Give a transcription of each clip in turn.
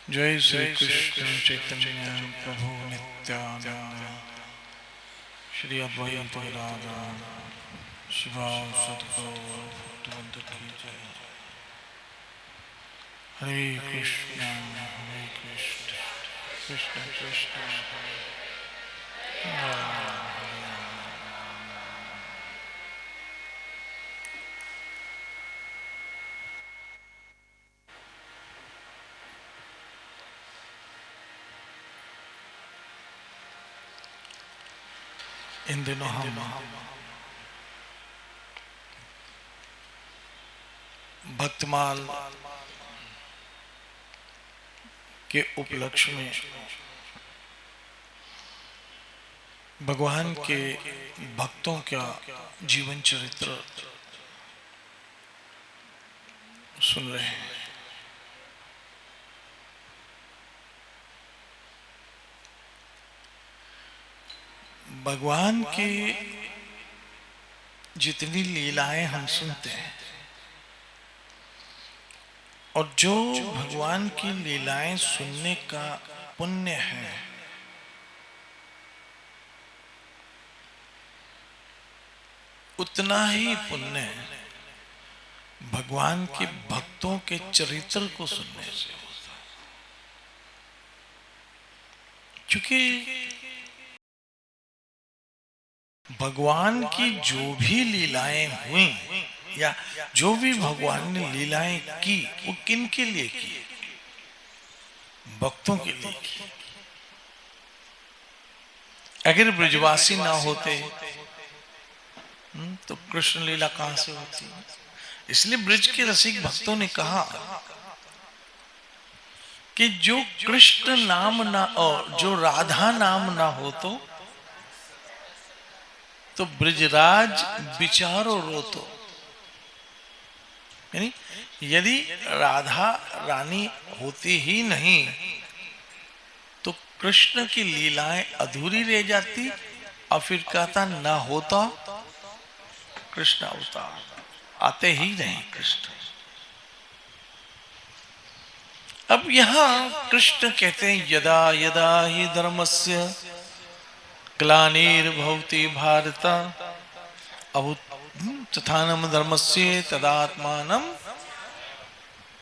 जय श्री कृष्ण चैतन्य प्रभु नित्यानंद श्री अद्वैत गदाधर शिवाम सद्गुरु भक्तवंत की जय। हरे कृष्ण कृष्ण कृष्ण हरे इन दिनों हम भक्तमाल के उपलक्ष्य में भगवान के भक्तों का जीवन चरित्र सुन रहे हैं। भगवान के जितनी लीलाएं हम सुनते हैं और जो भगवान की लीलाएं सुनने का पुण्य है, उतना ही पुण्य भगवान के भक्तों के चरित्र को सुनने से होता है। क्योंकि भगवान की जो भी लीलाएं हुई या जो भी भगवान ने लीलाएं की, वो किन के लिए की? भक्तों के लिए की। अगर ब्रजवासी ना होते तो कृष्ण लीला कहां से होती? इसलिए ब्रज के रसिक भक्तों ने कहा कि जो कृष्ण नाम ना और जो राधा नाम ना हो तो ब्रजराज विचारो रोतो। यानी यदि राधा रानी होती ही नहीं तो कृष्ण की लीलाएं अधूरी रह जाती और फिर कहता ना होता कृष्ण अवतार, आते ही नहीं कृष्ण। अब यहां कृष्ण कहते हैं यदा यदा ही धर्मस्य ग्लानिर्भवति भारत अभूत्थानम धर्मस्य तदात्मानं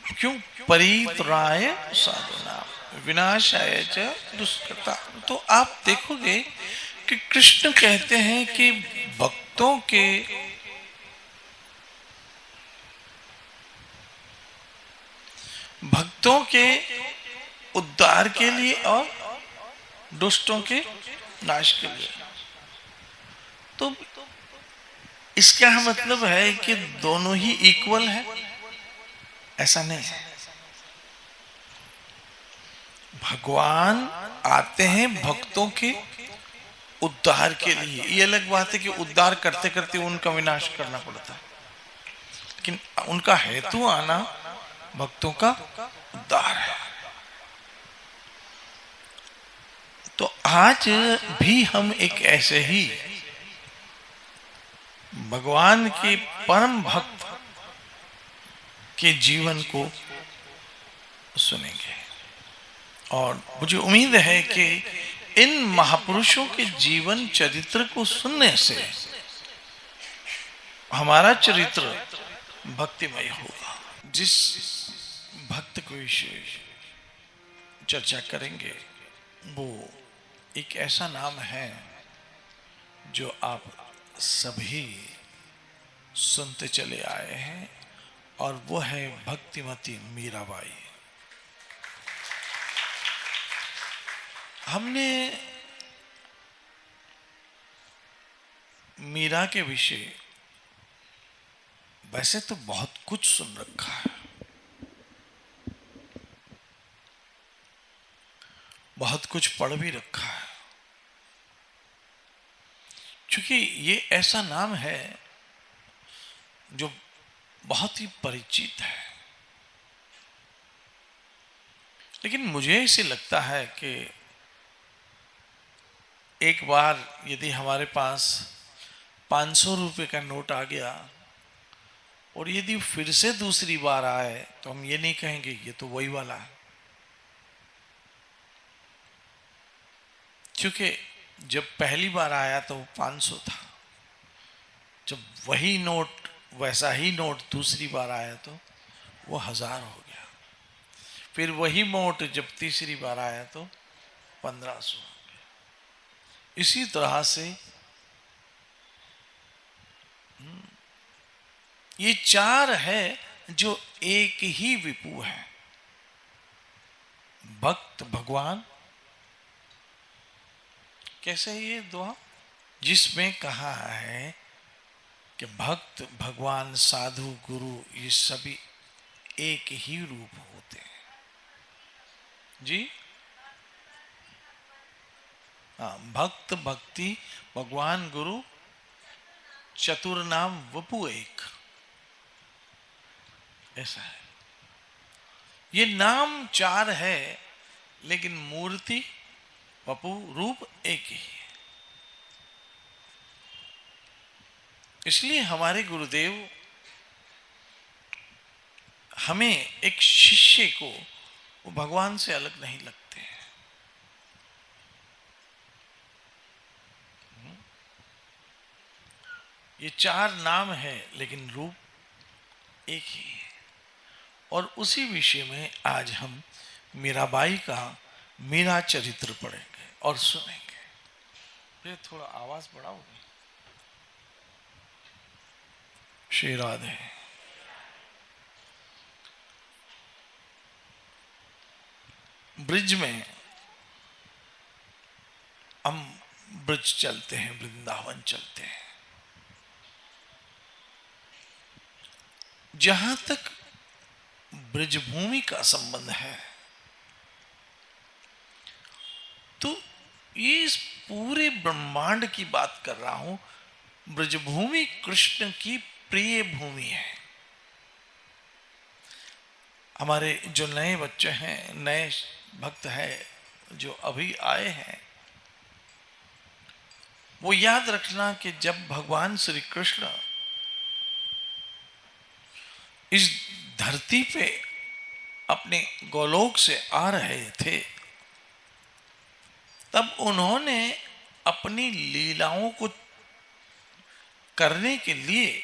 क्यों परित्राय साधना विनाशाय च दुष्कृता। तो आप देखोगे कि कृष्ण कहते हैं कि भक्तों के उद्धार के लिए और दुष्टों के नाश के लिए। तो इसका मतलब है कि दोनों ही इक्वल है? ऐसा नहीं है। भगवान आते हैं भक्तों के उद्धार के लिए। ये अलग बात है कि उद्धार करते करते उनका विनाश करना पड़ता है, लेकिन उनका हेतु आना भक्तों का उद्धार है। तो आज भी हम एक ऐसे ही भगवान के परम भक्त के जीवन को सुनेंगे और मुझे उम्मीद है कि इन महापुरुषों के जीवन चरित्र को सुनने से हमारा चरित्र भक्तिमय होगा। जिस भक्त को विशेष चर्चा करेंगे वो एक ऐसा नाम है जो आप सभी सुनते चले आए हैं और वो है भक्तिमती मीराबाई। हमने मीरा के विषय वैसे तो बहुत कुछ सुन रखा है, बहुत कुछ पढ़ भी रखा है, क्योंकि ये ऐसा नाम है जो बहुत ही परिचित है। लेकिन मुझे ऐसे लगता है कि एक बार यदि हमारे पास 500 रुपए का नोट आ गया और यदि फिर से दूसरी बार आए तो हम ये नहीं कहेंगे ये तो वही वाला है। क्योंकि जब पहली बार आया तो 500 था, जब वही नोट, वैसा ही नोट दूसरी बार आया तो वो 1000 हो गया, फिर वही नोट जब तीसरी बार आया तो 1500 हो गया। इसी तरह से ये 4 है जो एक ही विपु है, भक्त भगवान। कैसे है ये दुआ? जिसमें कहा है कि भक्त भगवान साधु गुरु ये सभी एक ही रूप होते हैं जी। हाँ, भक्त भक्ति भगवान गुरु चतुर नाम वपु एक, ऐसा है। ये नाम 4 है लेकिन मूर्ति वपु रूप एक ही है। इसलिए हमारे गुरुदेव हमें एक शिष्य को वो भगवान से अलग नहीं लगते हैं। ये 4 नाम है लेकिन रूप एक ही है। और उसी विषय में आज हम मीराबाई का मीरा चरित्र पढ़ेंगे और सुनेंगे। फिर थोड़ा आवाज बढ़ाओगे? श्री राधे। ब्रिज में हम ब्रिज चलते हैं, वृंदावन चलते हैं। जहां तक ब्रिजभूमि का संबंध है तो ये इस पूरे ब्रह्मांड की बात कर रहा हूं। ब्रजभूमि कृष्ण की प्रिय भूमि है। हमारे जो नए बच्चे हैं, नए भक्त हैं जो अभी आए हैं, वो याद रखना कि जब भगवान श्री कृष्ण इस धरती पे अपने गोलोक से आ रहे थे तब उन्होंने अपनी लीलाओं को करने के लिए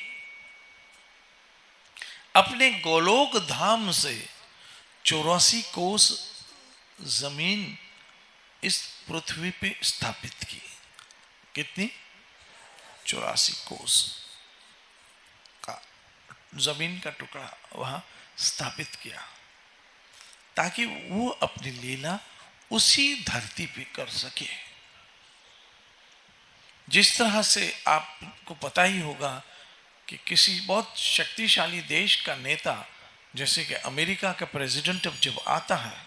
अपने गोलोक धाम से 84 कोस जमीन इस पृथ्वी पे स्थापित की। कितनी? 84 कोस का जमीन का टुकड़ा वहां स्थापित किया ताकि वो अपनी लीला उसी धरती पे कर सके। जिस तरह से आपको पता ही होगा कि किसी बहुत शक्तिशाली देश का नेता जैसे कि अमेरिका का प्रेसिडेंट जब आता है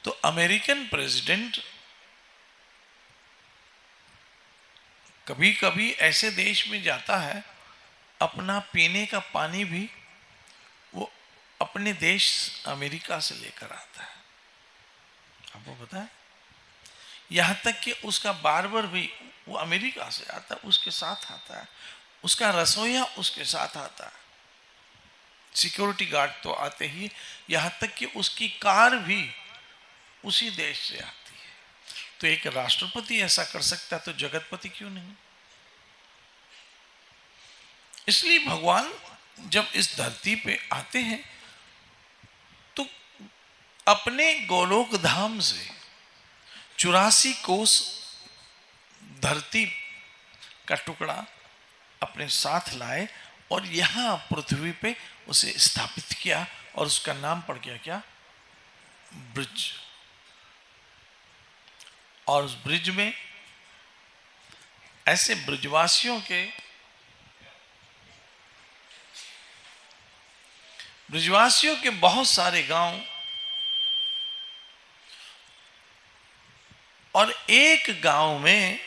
तो अमेरिकन प्रेसिडेंट कभी कभी ऐसे देश में जाता है, अपना पीने का पानी भी वो अपने देश अमेरिका से लेकर आता है। आपको पता है? यहां तक कि उसका बार्बर भी वो अमेरिका से आता है, उसके साथ आता है। उसका रसोइया उसके साथ आता है। सिक्योरिटी गार्ड तो आते ही, यहां तक कि उसकी कार भी उसी देश से आती है। तो एक राष्ट्रपति ऐसा कर सकता है तो जगतपति क्यों नहीं? इसलिए भगवान जब इस धरती पे आते हैं तो अपने गोलोक धाम से 84 कोस धरती का टुकड़ा अपने साथ लाए और यहां पृथ्वी पे उसे स्थापित किया और उसका नाम पड़ गया क्या? ब्रिज। और उस ब्रिज में ऐसे ब्रिजवासियों के बहुत सारे गांव और एक गांव में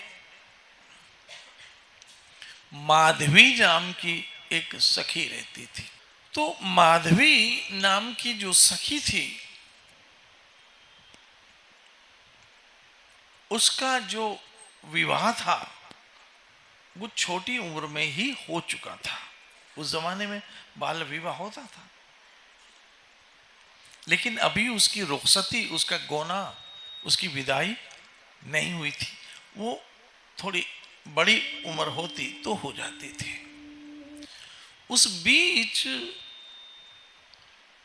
माधवी नाम की एक सखी रहती थी। तो माधवी नाम की जो सखी थी उसका जो विवाह था वो छोटी उम्र में ही हो चुका था। उस जमाने में बाल विवाह होता था, लेकिन अभी उसकी रुखसती, उसका गोना, उसकी विदाई नहीं हुई थी। वो थोड़ी बड़ी उम्र होती तो हो जाती थी। उस बीच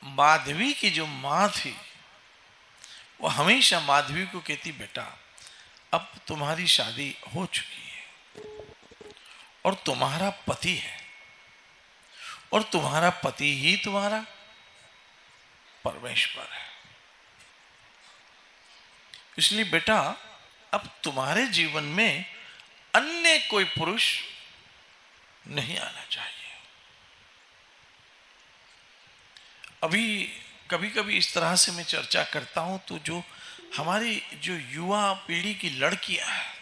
माधवी की जो माँ थी वो हमेशा माधवी को कहती, बेटा अब तुम्हारी शादी हो चुकी है और तुम्हारा पति है और तुम्हारा पति ही तुम्हारा परमेश्वर है, इसलिए बेटा अब तुम्हारे जीवन में अन्य कोई पुरुष नहीं आना चाहिए। अभी कभी कभी इस तरह से मैं चर्चा करता हूं तो जो हमारी जो युवा पीढ़ी की लड़कियां हैं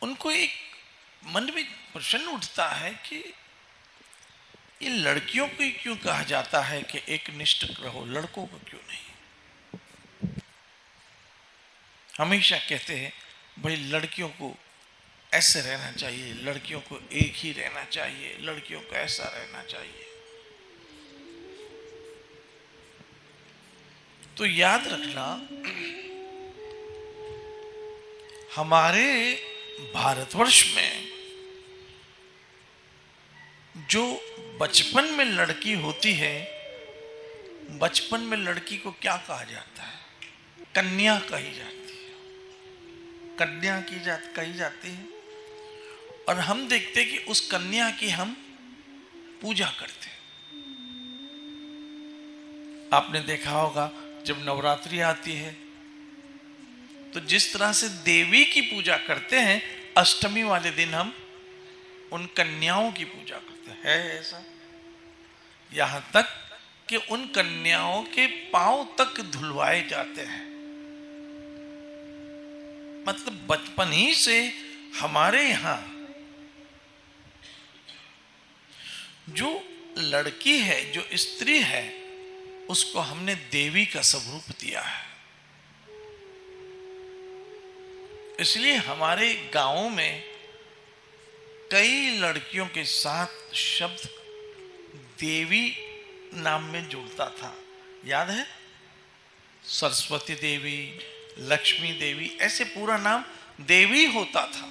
उनको एक मन में प्रश्न उठता है कि ये लड़कियों को क्यों कहा जाता है कि एक निष्ठ रहो, लड़कों को क्यों नहीं? हमेशा कहते हैं भाई लड़कियों को ऐसे रहना चाहिए, लड़कियों को एक ही रहना चाहिए, लड़कियों को ऐसा रहना चाहिए। तो याद रखना, हमारे भारतवर्ष में जो बचपन में लड़की होती है, बचपन में लड़की को क्या कहा जाता है? कन्या कही जाती है, कन्या कही जाती है। और हम देखते हैं कि उस कन्या की हम पूजा करते हैं। आपने देखा होगा जब नवरात्रि आती है तो जिस तरह से देवी की पूजा करते हैं, अष्टमी वाले दिन हम उन कन्याओं की पूजा करते हैं। है ऐसा? यहां तक कि उन कन्याओं के पांव तक धुलवाए जाते हैं। मतलब बचपन ही से हमारे यहां जो लड़की है, जो स्त्री है, उसको हमने देवी का स्वरूप दिया है। इसलिए हमारे गांवों में कई लड़कियों के साथ शब्द देवी नाम में जुड़ता था। याद है? सरस्वती देवी, लक्ष्मी देवी, ऐसे पूरा नाम देवी होता था।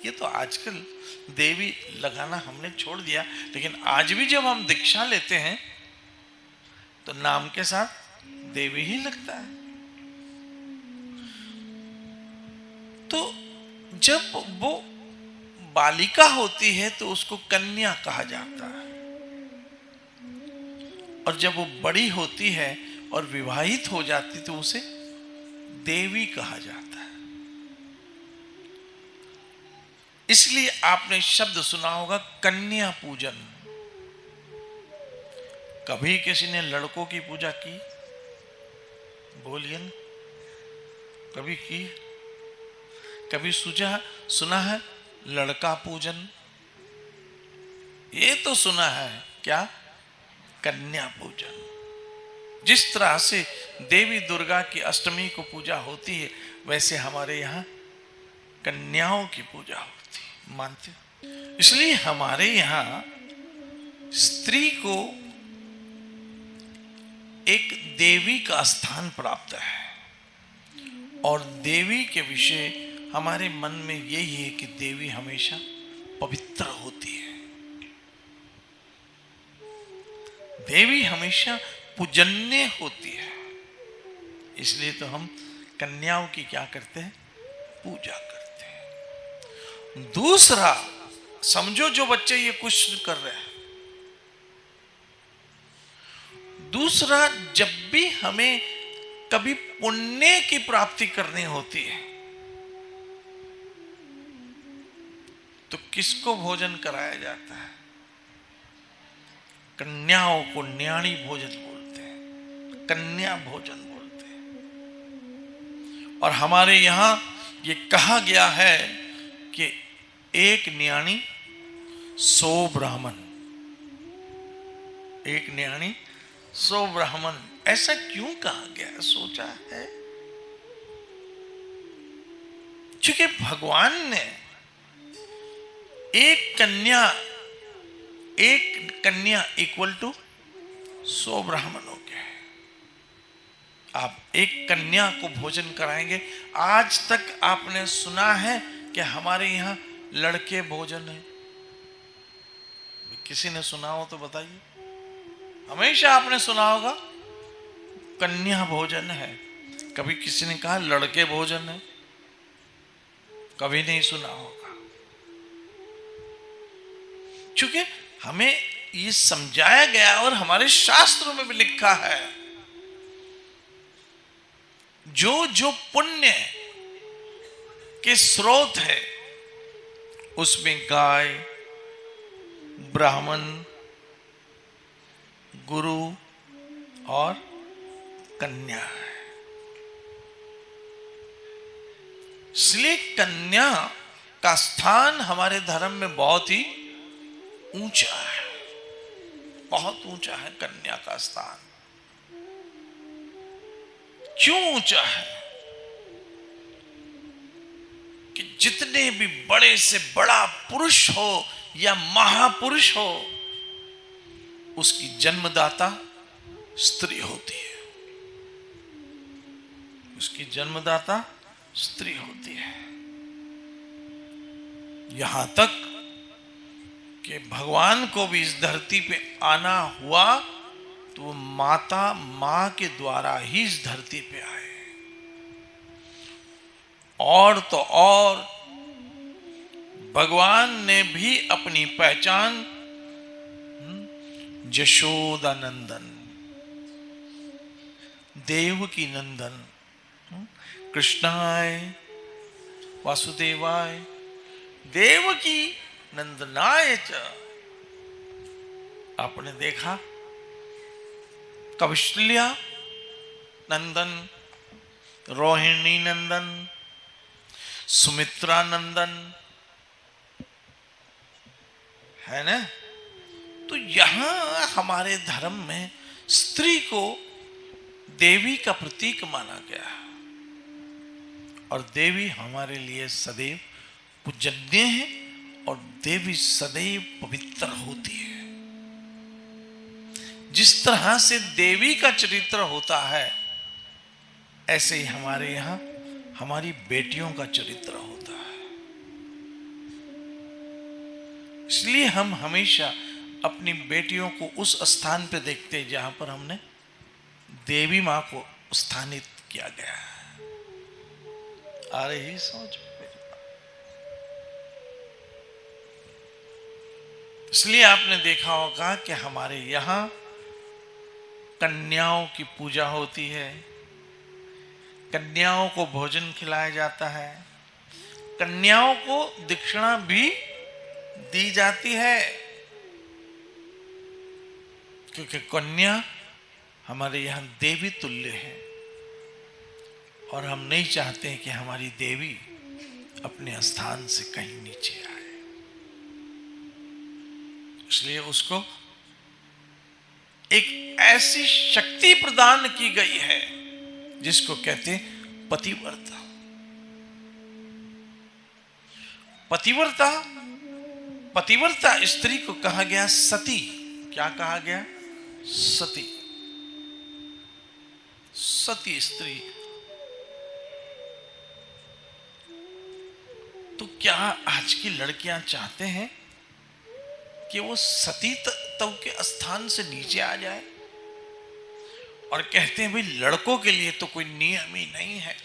ये तो आजकल देवी लगाना हमने छोड़ दिया, लेकिन आज भी जब हम दीक्षा लेते हैं तो नाम के साथ देवी ही लगता है। तो जब वो बालिका होती है तो उसको कन्या कहा जाता है, और जब वो बड़ी होती है और विवाहित हो जाती तो उसे देवी कहा जाता है। इसलिए आपने शब्द सुना होगा कन्या पूजन। कभी किसी ने लड़कों की पूजा की? बोलिए ना, कभी की? कभी सुना है लड़का पूजन? ये तो सुना है, क्या? कन्या पूजन। जिस तरह से देवी दुर्गा की अष्टमी को पूजा होती है, वैसे हमारे यहाँ कन्याओं की पूजा होती है। मानते? इसलिए हमारे यहाँ स्त्री को एक देवी का स्थान प्राप्त है, और देवी के विषय हमारे मन में यही है कि देवी हमेशा पवित्र होती है, देवी हमेशा पूजनीय होती है। इसलिए तो हम कन्याओं की क्या करते हैं? पूजा करते हैं। दूसरा, समझो जो बच्चे ये क्वेश्चन कर रहे हैं, दूसरा, जब भी हमें कभी पुण्य की प्राप्ति करनी होती है तो किसको भोजन कराया जाता है? कन्याओं को न्याणी भोजन बोलते हैं, कन्या भोजन बोलते हैं। और हमारे यहां ये कहा गया है कि एक न्याणी 100 ब्राह्मण, एक न्याणी 100 ब्राह्मण। ऐसा क्यों कहा गया? सोचा है? क्योंकि भगवान ने एक कन्या इक्वल टू 100 ब्राह्मणों के। आप एक कन्या को भोजन कराएंगे। आज तक आपने सुना है कि हमारे यहाँ लड़के भोजन है? किसी ने सुना हो तो बताइए। हमेशा आपने सुना होगा कन्या भोजन है। कभी किसी ने कहा लड़के भोजन है? कभी नहीं सुना होगा। क्योंकि हमें ये समझाया गया और हमारे शास्त्रों में भी लिखा है, जो जो पुण्य के स्रोत है उसमें गाय, ब्राह्मण, गुरु और कन्या है। इसलिए कन्या का स्थान हमारे धर्म में बहुत ही ऊंचा है, बहुत ऊंचा है कन्या का स्थान। क्यों ऊंचा है? कि जितने भी बड़े से बड़ा पुरुष हो या महापुरुष हो, उसकी जन्मदाता स्त्री होती है। उसकी जन्मदाता स्त्री होती है। यहां तक कि भगवान को भी इस धरती पे आना हुआ तो वो माँ के द्वारा ही इस धरती पे आए। और तो और भगवान ने भी अपनी पहचान यशोदा नंदन, देवकी नंदन, कृष्णाय वासुदेवाय देवकी नंदनाय च, आपने देखा कौशल्या नंदन, रोहिणी नंदन, सुमित्रा नंदन, है ना? तो यहां हमारे धर्म में स्त्री को देवी का प्रतीक माना गया और देवी हमारे लिए सदैव पूजनीय है और देवी सदैव पवित्र होती है। जिस तरह से देवी का चरित्र होता है, ऐसे ही हमारे यहां हमारी बेटियों का चरित्र होता है। इसलिए हम हमेशा अपनी बेटियों को उस स्थान पे देखते हैं जहां पर हमने देवी मां को स्थानित किया गया है। आ रही सोच? इसलिए आपने देखा होगा कि हमारे यहां कन्याओं की पूजा होती है, कन्याओं को भोजन खिलाया जाता है, कन्याओं को दक्षिणा भी दी जाती है, क्योंकि कन्या हमारे यहां देवी तुल्य है और हम नहीं चाहते हैं कि हमारी देवी अपने स्थान से कहीं नीचे आए। इसलिए उसको एक ऐसी शक्ति प्रदान की गई है जिसको कहते हैं पतिव्रता। पतिव्रता, पतिव्रता स्त्री को कहा गया सती। क्या कहा गया? सती। सती स्त्री। तो क्या आज की लड़कियां चाहते हैं कि वो सती तव के स्थान से नीचे आ जाए? और कहते हैं भाई लड़कों के लिए तो कोई नियम ही नहीं है,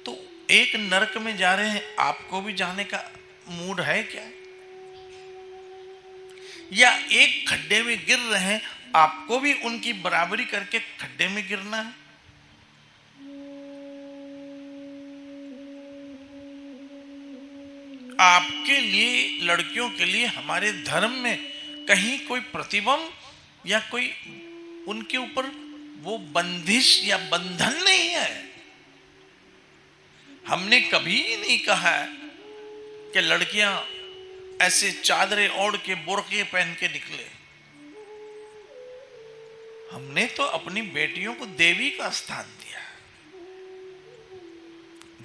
तो एक नरक में जा रहे हैं, आपको भी जाने का मूड है क्या? या एक खड्डे में गिर रहे हैं, आपको भी उनकी बराबरी करके खड्डे में गिरना है? आपके लिए, लड़कियों के लिए हमारे धर्म में कहीं कोई प्रतिबंध या कोई उनके ऊपर वो बंदिश या बंधन नहीं है। हमने कभी नहीं कहा कि लड़कियां ऐसे चादरें ओढ़ के बुर्के पहन के निकले। हमने तो अपनी बेटियों को देवी का स्थान दिया।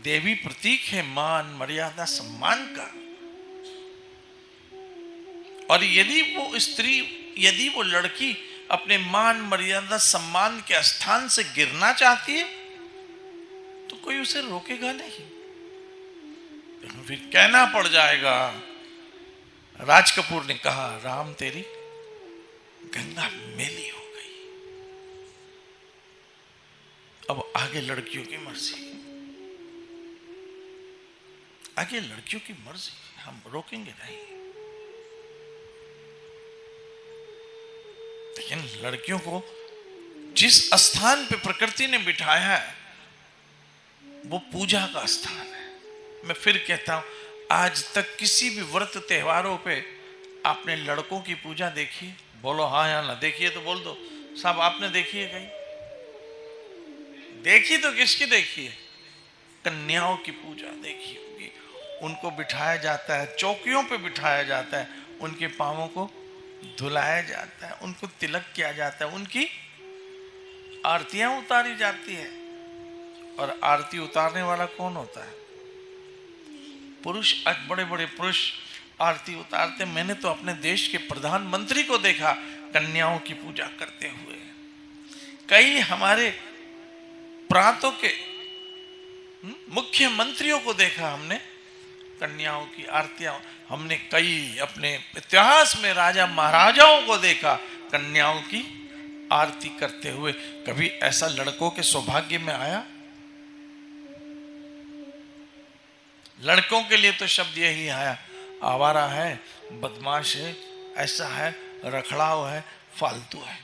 देवी प्रतीक है मान, मर्यादा, सम्मान का। और यदि वो स्त्री, यदि वो लड़की अपने मान मर्यादा सम्मान के स्थान से गिरना चाहती है तो कोई उसे रोकेगा नहीं, लेकिन फिर कहना पड़ जाएगा। राज कपूर ने कहा, राम तेरी गंगा मेली हो गई, अब आगे लड़कियों की मर्जी, आगे लड़कियों की मर्जी, हम रोकेंगे नहीं। लेकिन लड़कियों को जिस स्थान पे प्रकृति ने बिठाया है वो पूजा का स्थान है। मैं फिर कहता हूं, आज तक किसी भी व्रत त्योहारों पे आपने लड़कों की पूजा देखी? बोलो हाँ या ना। देखिए तो बोल दो साहब, आपने देखी है कहीं? देखी तो किसकी देखी है? कन्याओं की पूजा देखी होगी। उनको बिठाया जाता है, चौकियों पे बिठाया जाता है, उनके पांवों को धुलाया जाता है, उनको तिलक किया जाता है, उनकी आरतियां उतारी जाती है। और आरती उतारने वाला कौन होता है? पुरुष। आज बड़े बड़े पुरुष आरती उतारते। मैंने तो अपने देश के प्रधानमंत्री को देखा कन्याओं की पूजा करते हुए। कई हमारे प्रांतों के मुख्यमंत्रियों को देखा हमने कन्याओं की आरतियां। हमने कई अपने इतिहास में राजा महाराजाओं को देखा कन्याओं की आरती करते हुए। कभी ऐसा लड़कों के सौभाग्य में आया? लड़कों के लिए तो शब्द यही आया, आवारा है, बदमाश है, ऐसा है, रखड़ाव है, फालतू है।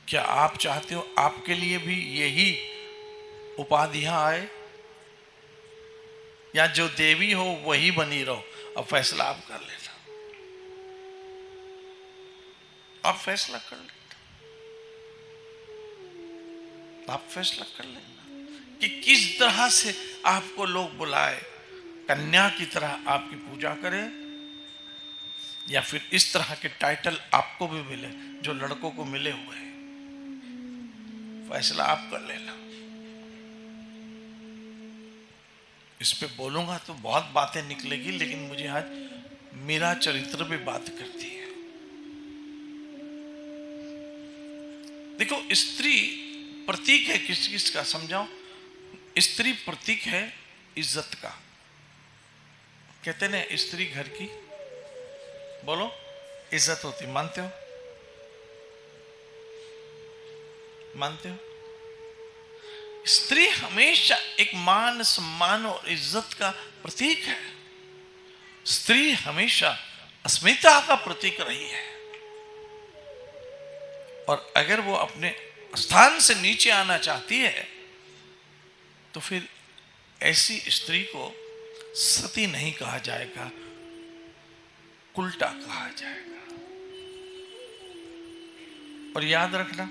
क्या आप चाहते हो आपके लिए भी यही उपाधियां आए, या जो देवी हो वही बनी रहो? अब फैसला आप कर लेना, आप फैसला कर लेना, आप फैसला कर लेना कि किस तरह से आपको लोग बुलाए, कन्या की तरह आपकी पूजा करें, या फिर इस तरह के टाइटल आपको भी मिले जो लड़कों को मिले हुए हैं। फैसला आप कर लेना। इस पे बोलूंगा तो बहुत बातें निकलेगी, लेकिन मुझे आज मेरा चरित्र भी बात करती है। देखो, स्त्री प्रतीक है किस किस का, समझाओ। स्त्री प्रतीक है इज्जत का। कहते ना स्त्री घर की, बोलो, इज्जत होती। मानते हो? मानते हो? स्त्री हमेशा एक मान सम्मान और इज्जत का प्रतीक है। स्त्री हमेशा अस्मिता का प्रतीक रही है। और अगर वो अपने स्थान से नीचे आना चाहती है तो फिर ऐसी स्त्री को सती नहीं कहा जाएगा, उल्टा कहा जाएगा। और याद रखना,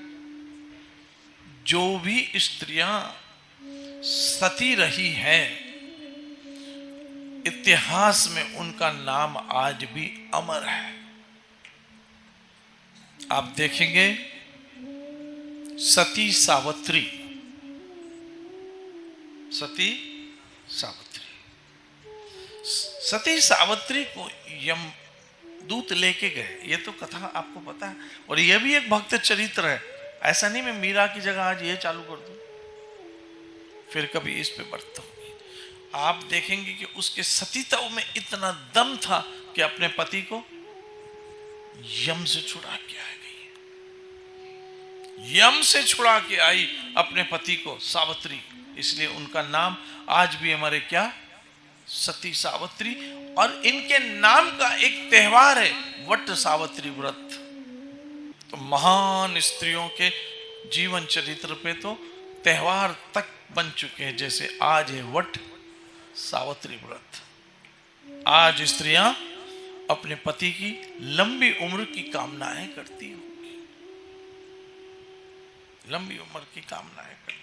जो भी स्त्रियां सती रही हैं, इतिहास में उनका नाम आज भी अमर है। आप देखेंगे सती सावित्री, सती सावित्री, सती सावित्री को यम दूत लेके गए। ये तो कथा आपको पता है, और यह भी एक भक्त चरित्र है। ऐसा नहीं मैं मीरा की जगह आज ये चालू कर दूं, फिर कभी इस पे बढ़ता होगी। आप देखेंगे कि उसके सतीत्व में इतना दम था कि अपने पति को यम से छुड़ा के आ गई। यम से छुड़ा के आई अपने पति को सावित्री। इसलिए उनका नाम आज भी हमारे क्या, सती सावित्री। और इनके नाम का एक त्योहार है वट सावित्री व्रत। तो महान स्त्रियों के जीवन चरित्र पे तो त्योहार तक बन चुके हैं। जैसे आज है वट सावित्री व्रत। आज स्त्रियां अपने पति की लंबी उम्र की कामनाएं करती होंगी, लंबी उम्र की कामनाएं करती।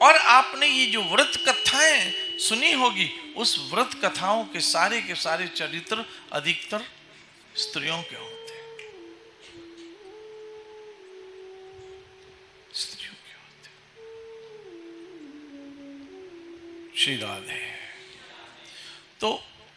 और आपने ये जो व्रत कथाएं सुनी होगी, उस व्रत कथाओं के सारे चरित्र अधिकतर स्त्रियों के होते हैं, स्त्रियों के होते हैं। श्री राधे। तो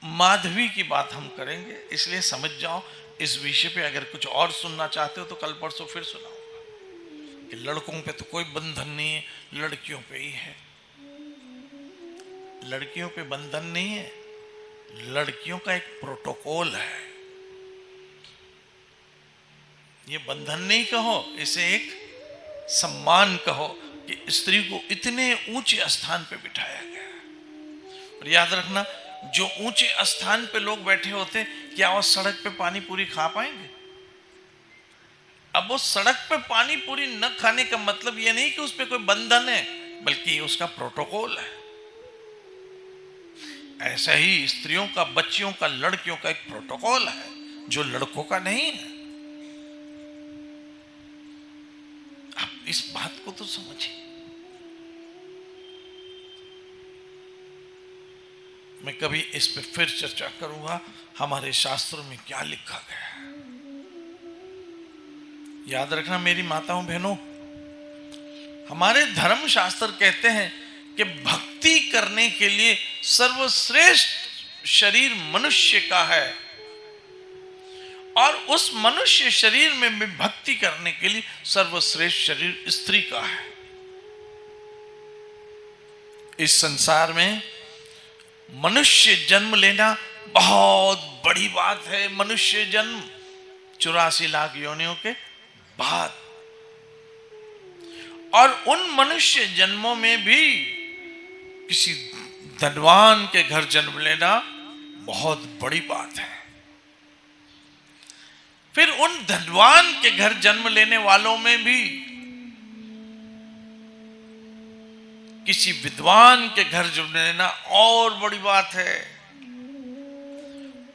माधवी की बात हम करेंगे, इसलिए समझ जाओ इस विषय पे अगर कुछ और सुनना चाहते हो तो कल परसों फिर सुनाऊंगा कि लड़कों पे तो कोई बंधन नहीं है, लड़कियों पे ही है। लड़कियों पे बंधन नहीं है, लड़कियों का एक प्रोटोकॉल है। ये बंधन नहीं कहो, इसे एक सम्मान कहो कि स्त्री को इतने ऊंचे स्थान पे बिठाया गया। और याद रखना, जो ऊंचे स्थान पे लोग बैठे होते, क्या वो सड़क पे पानी पूरी खा पाएंगे? अब वो सड़क पे पानी पूरी न खाने का मतलब ये नहीं कि उस पे कोई बंधन है, बल्कि उसका प्रोटोकॉल है। ऐसा ही स्त्रियों का, बच्चियों का, लड़कियों का एक प्रोटोकॉल है जो लड़कों का नहीं है। आप इस बात को तो समझिए। मैं कभी इस पे फिर चर्चा करूंगा, हमारे शास्त्रों में क्या लिखा गया है। याद रखना मेरी माताओं बहनों, हमारे धर्म शास्त्र कहते हैं कि भक्ति करने के लिए सर्वश्रेष्ठ शरीर मनुष्य का है, और उस मनुष्य शरीर में भी भक्ति करने के लिए सर्वश्रेष्ठ शरीर स्त्री का है। इस संसार में मनुष्य जन्म लेना बहुत बड़ी बात है। मनुष्य जन्म 84 लाख योनियों के बाद, और उन मनुष्य जन्मों में भी किसी धनवान के घर जन्म लेना बहुत बड़ी बात है। फिर उन धनवान के घर जन्म लेने वालों में भी किसी विद्वान के घर जन्म लेना और बड़ी बात है।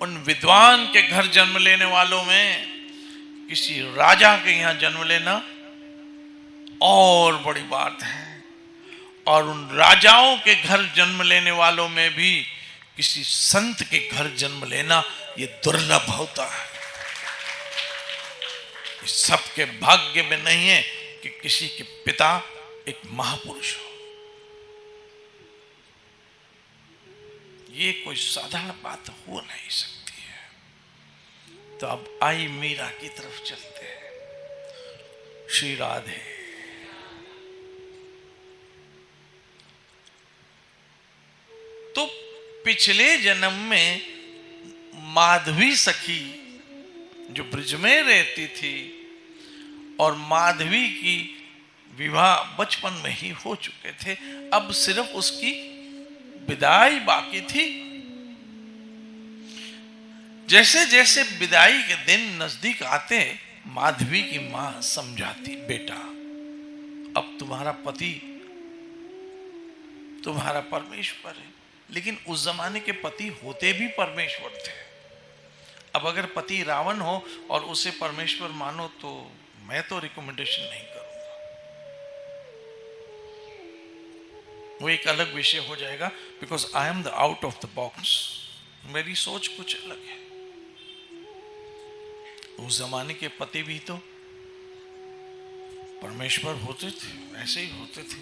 उन विद्वान के घर जन्म लेने वालों में किसी राजा के यहां जन्म लेना और बड़ी बात है। और उन राजाओं के घर जन्म लेने वालों में भी किसी संत के घर जन्म लेना ये दुर्लभ होता है। सबके भाग्य में नहीं है कि किसी के पिता एक महापुरुष हो। ये कोई साधारण बात हो नहीं सकती है। तो अब आई मीरा की तरफ चलते हैं। श्री राधे। तो पिछले जन्म में माधवी सखी जो ब्रिज में रहती थी, और माधवी की विवाह बचपन में ही हो चुके थे, अब सिर्फ उसकी विदाई बाकी थी। जैसे जैसे विदाई के दिन नजदीक आते, माधवी की मां समझाती, बेटा अब तुम्हारा पति तुम्हारा परमेश्वर है। लेकिन उस जमाने के पति होते भी परमेश्वर थे। अब अगर पति रावण हो और उसे परमेश्वर मानो तो मैं तो रिकमेंडेशन नहीं करूंगा। वो एक अलग विषय हो जाएगा, because I am the out of the box. मेरी सोच कुछ अलग है। उस जमाने के पति भी तो परमेश्वर होते थे, ऐसे ही होते थे,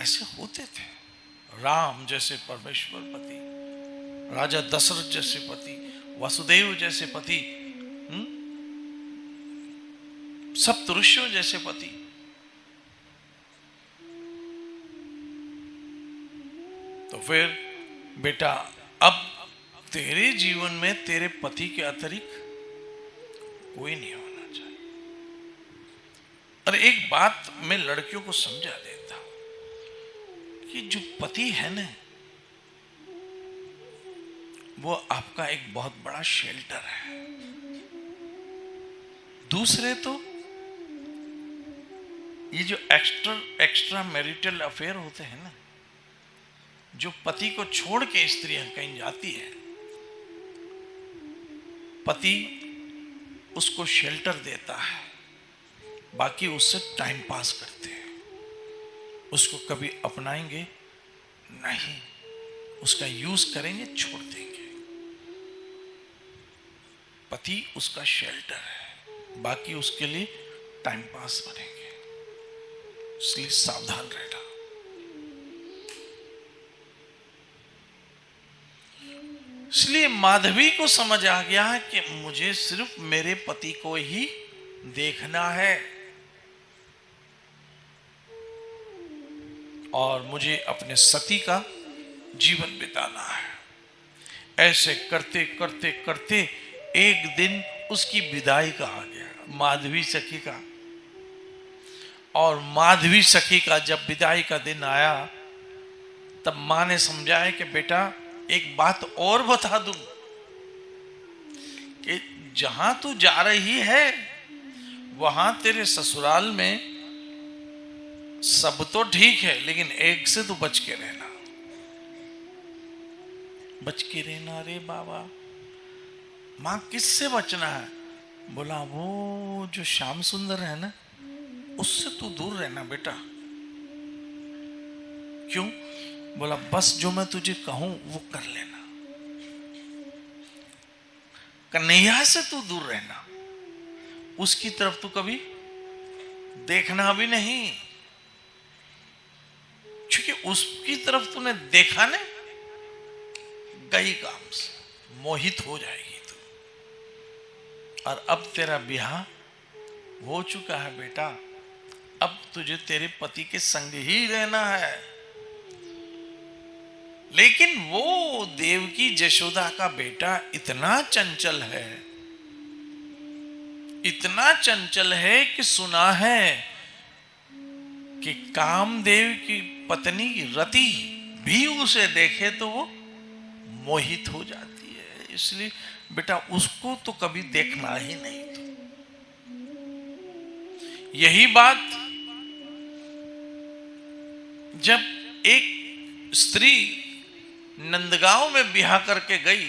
ऐसे होते थे। राम जैसे परमेश्वर पति, राजा दशरथ जैसे पति, वसुदेव जैसे पति, सप्त ऋषियों जैसे पति। तो फिर बेटा अब तेरे जीवन में तेरे पति के अतिरिक्त कोई नहीं होना चाहिए। और एक बात मैं लड़कियों को समझा देता हूं कि जो पति है ना, वो आपका एक बहुत बड़ा शेल्टर है। दूसरे तो ये जो एक्स्ट्रा मैरिटल अफेयर होते हैं ना, जो पति को छोड़ के स्त्रियां कहीं जाती है, पति उसको शेल्टर देता है, बाकी उससे टाइम पास करते हैं। उसको कभी अपनाएंगे नहीं, उसका यूज करेंगे, छोड़ देंगे। पति उसका शेल्टर है, बाकी उसके लिए टाइम पास बनेंगे। इसलिए सावधान रहना। इसलिए माधवी को समझ आ गया कि मुझे सिर्फ मेरे पति को ही देखना है और मुझे अपने सती का जीवन बिताना है। ऐसे करते करते करते एक दिन उसकी विदाई का आ गया, माधवी सखी का। और माधवी सखी का जब विदाई का दिन आया तब मां ने समझाया कि बेटा एक बात और बता दूं कि जहां तू जा रही है वहां तेरे ससुराल में सब तो ठीक है, लेकिन एक से तू बच के रहना। बच के रहना रे बाबा, मां किससे बचना है? बोला वो जो श्याम सुंदर है ना, उससे तू दूर रहना बेटा। क्यों? बोला बस जो मैं तुझे कहूं वो कर लेना, कन्हैया से तू दूर रहना, उसकी तरफ तू कभी देखना भी नहीं, क्योंकि उसकी तरफ तूने देखा ना, गई काम से मोहित हो जाएगी तू। और अब तेरा ब्याह हो चुका है बेटा, अब तुझे तेरे पति के संग ही रहना है। लेकिन वो देवकी जशोदा का बेटा इतना चंचल है, इतना चंचल है कि सुना है कि कामदेव की पत्नी रति भी उसे देखे तो वो मोहित हो जाती है। इसलिए बेटा उसको तो कभी देखना ही नहीं। यही बात जब एक स्त्री नंदगांव में ब्याह करके गई,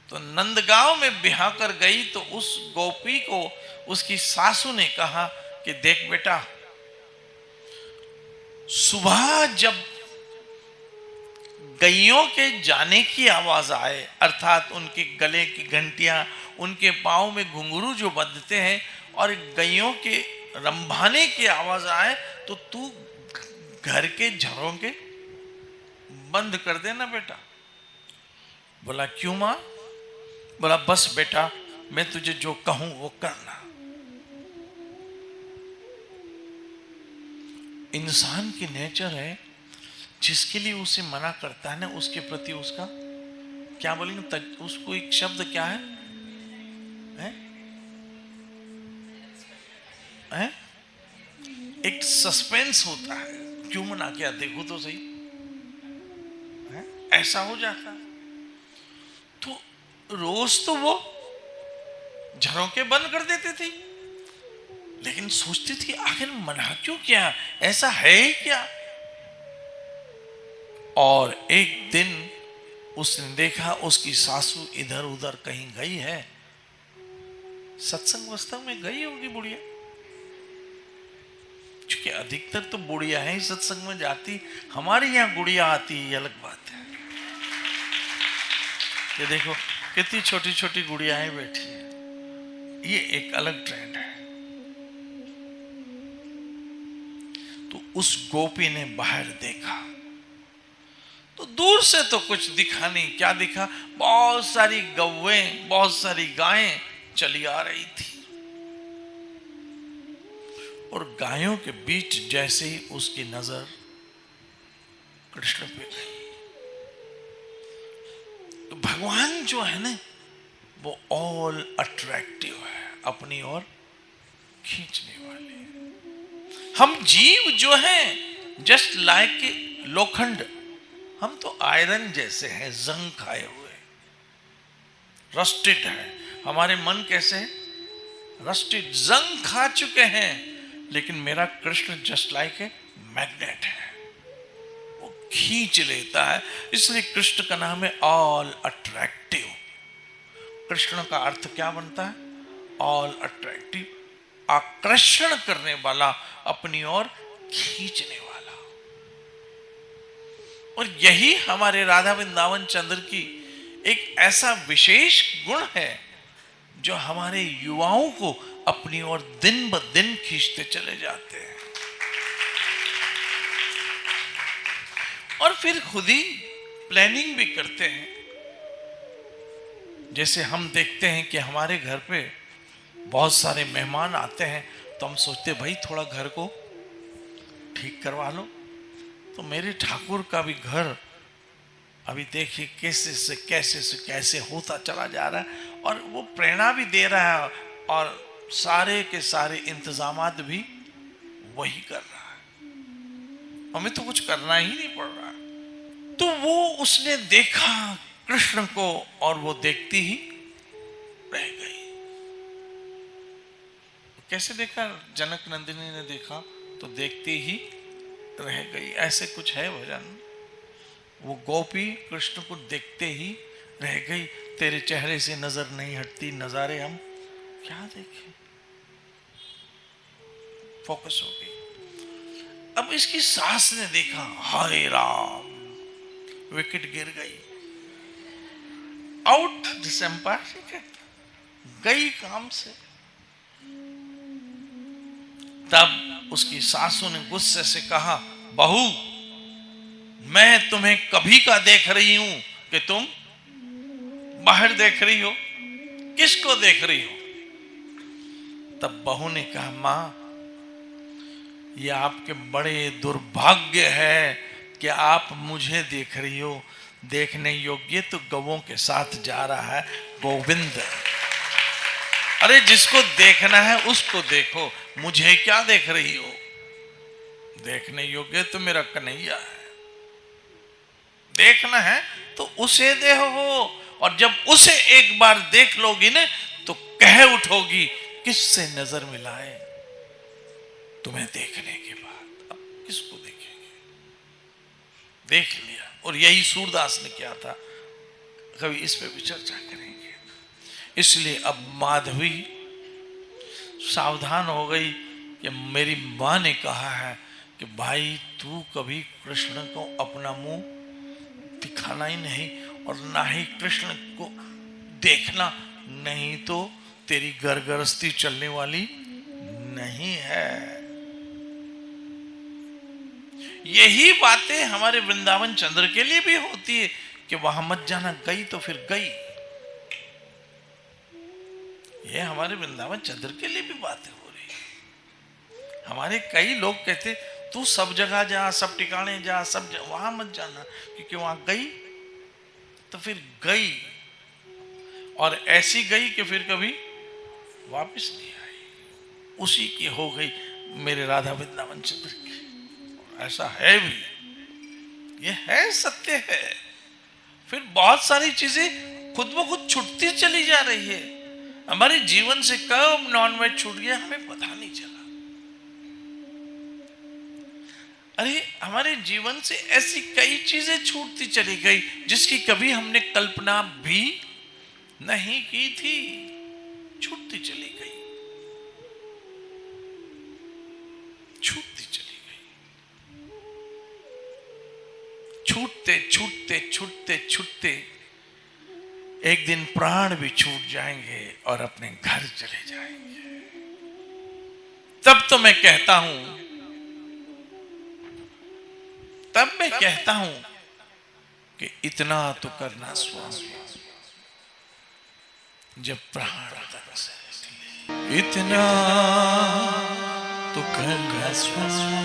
तो नंदगांव में ब्याह कर गई तो उस गोपी को उसकी सासू ने कहा कि देख बेटा, सुबह जब गैयों के जाने की आवाज आए, अर्थात उनके गले की घंटियां, उनके पांव में घुंघरू जो बंधते हैं, और गैयों के रंभाने की आवाज आए, तो तू घर के झरोखे बंद कर देना बेटा। बोला क्यों मां? बोला बस बेटा, मैं तुझे जो कहूं वो करना। इंसान की नेचर है, जिसके लिए उसे मना करता है ना, उसके प्रति उसका क्या बोलेंगे, उसको एक शब्द क्या है, है? एक सस्पेंस होता है, क्यों मना किया, देखो तो सही, है? ऐसा हो जाता। तो रोज तो वो झरोखे बंद कर देती थी, लेकिन सोचती थी आखिर मना क्यों किया, ऐसा है ही क्या। और एक दिन उसने देखा उसकी सासू इधर उधर कहीं गई है, सत्संग वस्तव में गई होगी बुढ़िया, क्योंकि अधिकतर तो बुढ़िया है सत्संग में जाती, हमारे यहाँ गुड़िया आती है, अलग बात है। ये देखो कितनी छोटी छोटी गुड़ियाएं बैठी है, ये एक अलग ट्रेंड है। तो उस गोपी ने बाहर देखा तो दूर से तो कुछ दिखा नहीं, क्या दिखा, बहुत सारी गौएं, बहुत सारी गायें चली आ रही थी, और गायों के बीच जैसे ही उसकी नजर कृष्ण पे गई, तो भगवान जो है ना वो ऑल अट्रैक्टिव है, अपनी ओर खींचने वाले। हम जीव जो हैं जस्ट लाइक लोखंड, हम तो आयरन जैसे हैं, जंग खाए हुए, रस्टेड है। हमारे मन कैसे है? रस्टेड, जंग खा चुके हैं। लेकिन मेरा Krishna just like a magnet है, वो खींच लेता है। इसलिए कृष्ण का नाम है ऑल अट्रैक्टिव। कृष्ण का अर्थ क्या बनता है? ऑल अट्रैक्टिव, आकर्षण करने वाला, अपनी ओर खींचने वाला। और यही हमारे राधा वृंदावन चंद्र की एक ऐसा विशेष गुण है जो हमारे युवाओं को अपनी ओर दिन ब दिन खींचते चले जाते हैं, और फिर खुद ही प्लानिंग भी करते हैं जैसे हम देखते हैं कि हमारे घर पे बहुत सारे मेहमान आते हैं तो हम सोचते भाई थोड़ा घर को ठीक करवा लो। तो मेरे ठाकुर का भी घर अभी देखिए कैसे होता चला जा रहा है, और वो प्रेरणा भी दे रहा है, और सारे के सारे इंतजामात भी वही कर रहा है, हमें तो कुछ करना ही नहीं पड़ रहा। तो वो उसने देखा कृष्ण को, और वो देखती ही रह गई। कैसे देखा? जनक नंदिनी ने देखा तो देखती ही रह गई। ऐसे कुछ है भजन, वो गोपी कृष्ण को देखते ही रह गई। तेरे चेहरे से नजर नहीं हटती, नजारे हम क्या देखें, फोकस हो गई। अब इसकी सास ने देखा, हाय राम, विकेट गिर गई, आउट दिसंबर, गई काम से। तब उसकी सासू ने गुस्से से कहा, बहू मैं तुम्हें कभी का देख रही हूं कि तुम बाहर देख रही हो, किसको देख रही हो? तब बहू ने कहा, मां यह आपके बड़े दुर्भाग्य है कि आप मुझे देख रही हो, देखने योग्य तो गवों के साथ जा रहा है गोविंद। अरे जिसको देखना है उसको देखो, मुझे क्या देख रही हो? देखने योग्य तो मेरा कन्हैया है, देखना है तो उसे देखो। और जब उसे एक बार देख लोगी ना तो कह उठोगी, किससे नजर मिलाए तुम्हें देखने के बाद, अब किसको देखेंगे? देख लिया। और यही सूरदास ने किया था, कभी इस पे भी चर्चा करेंगे। इसलिए अब माधवी सावधान हो गई कि मेरी मां ने कहा है कि भाई तू कभी कृष्ण को अपना मुंह दिखाना ही नहीं, और ना ही कृष्ण को देखना, नहीं तो तेरी घर गृहस्थी चलने वाली नहीं है। यही बातें हमारे वृंदावन चंद्र के लिए भी होती है कि वहां मत जाना, गई तो फिर गई। ये हमारे वृंदावन चंद्र के लिए भी बातें हो रही है। हमारे कई लोग कहते तू सब जगह जा, सब ठिकाने जा, सब वहां मत जाना, क्योंकि वहां गई तो फिर गई, और ऐसी गई कि फिर कभी वापस नहीं आई। उसी की हो गई मेरे राधा वृंदावन चंद्र की। ऐसा है भी, ये है, सत्य है। फिर बहुत सारी चीजें खुद ब खुद छूटती चली जा रही है। हमारे जीवन से कब नॉनवेज छूट गया हमें पता नहीं चला। अरे हमारे जीवन से ऐसी कई चीजें छूटती चली गई जिसकी कभी हमने कल्पना भी नहीं की थी, छूटती चली गई, छूटती चली गई। छूटते छूटते छूटते छूटते एक दिन प्राण भी छूट जाएंगे और अपने घर चले जाएंगे। तब तो मैं कहता हूं, तब मैं कहता हूं कि इतना तो करना स्वामी, जब प्राण तन से, इतना तो करना स्वामी,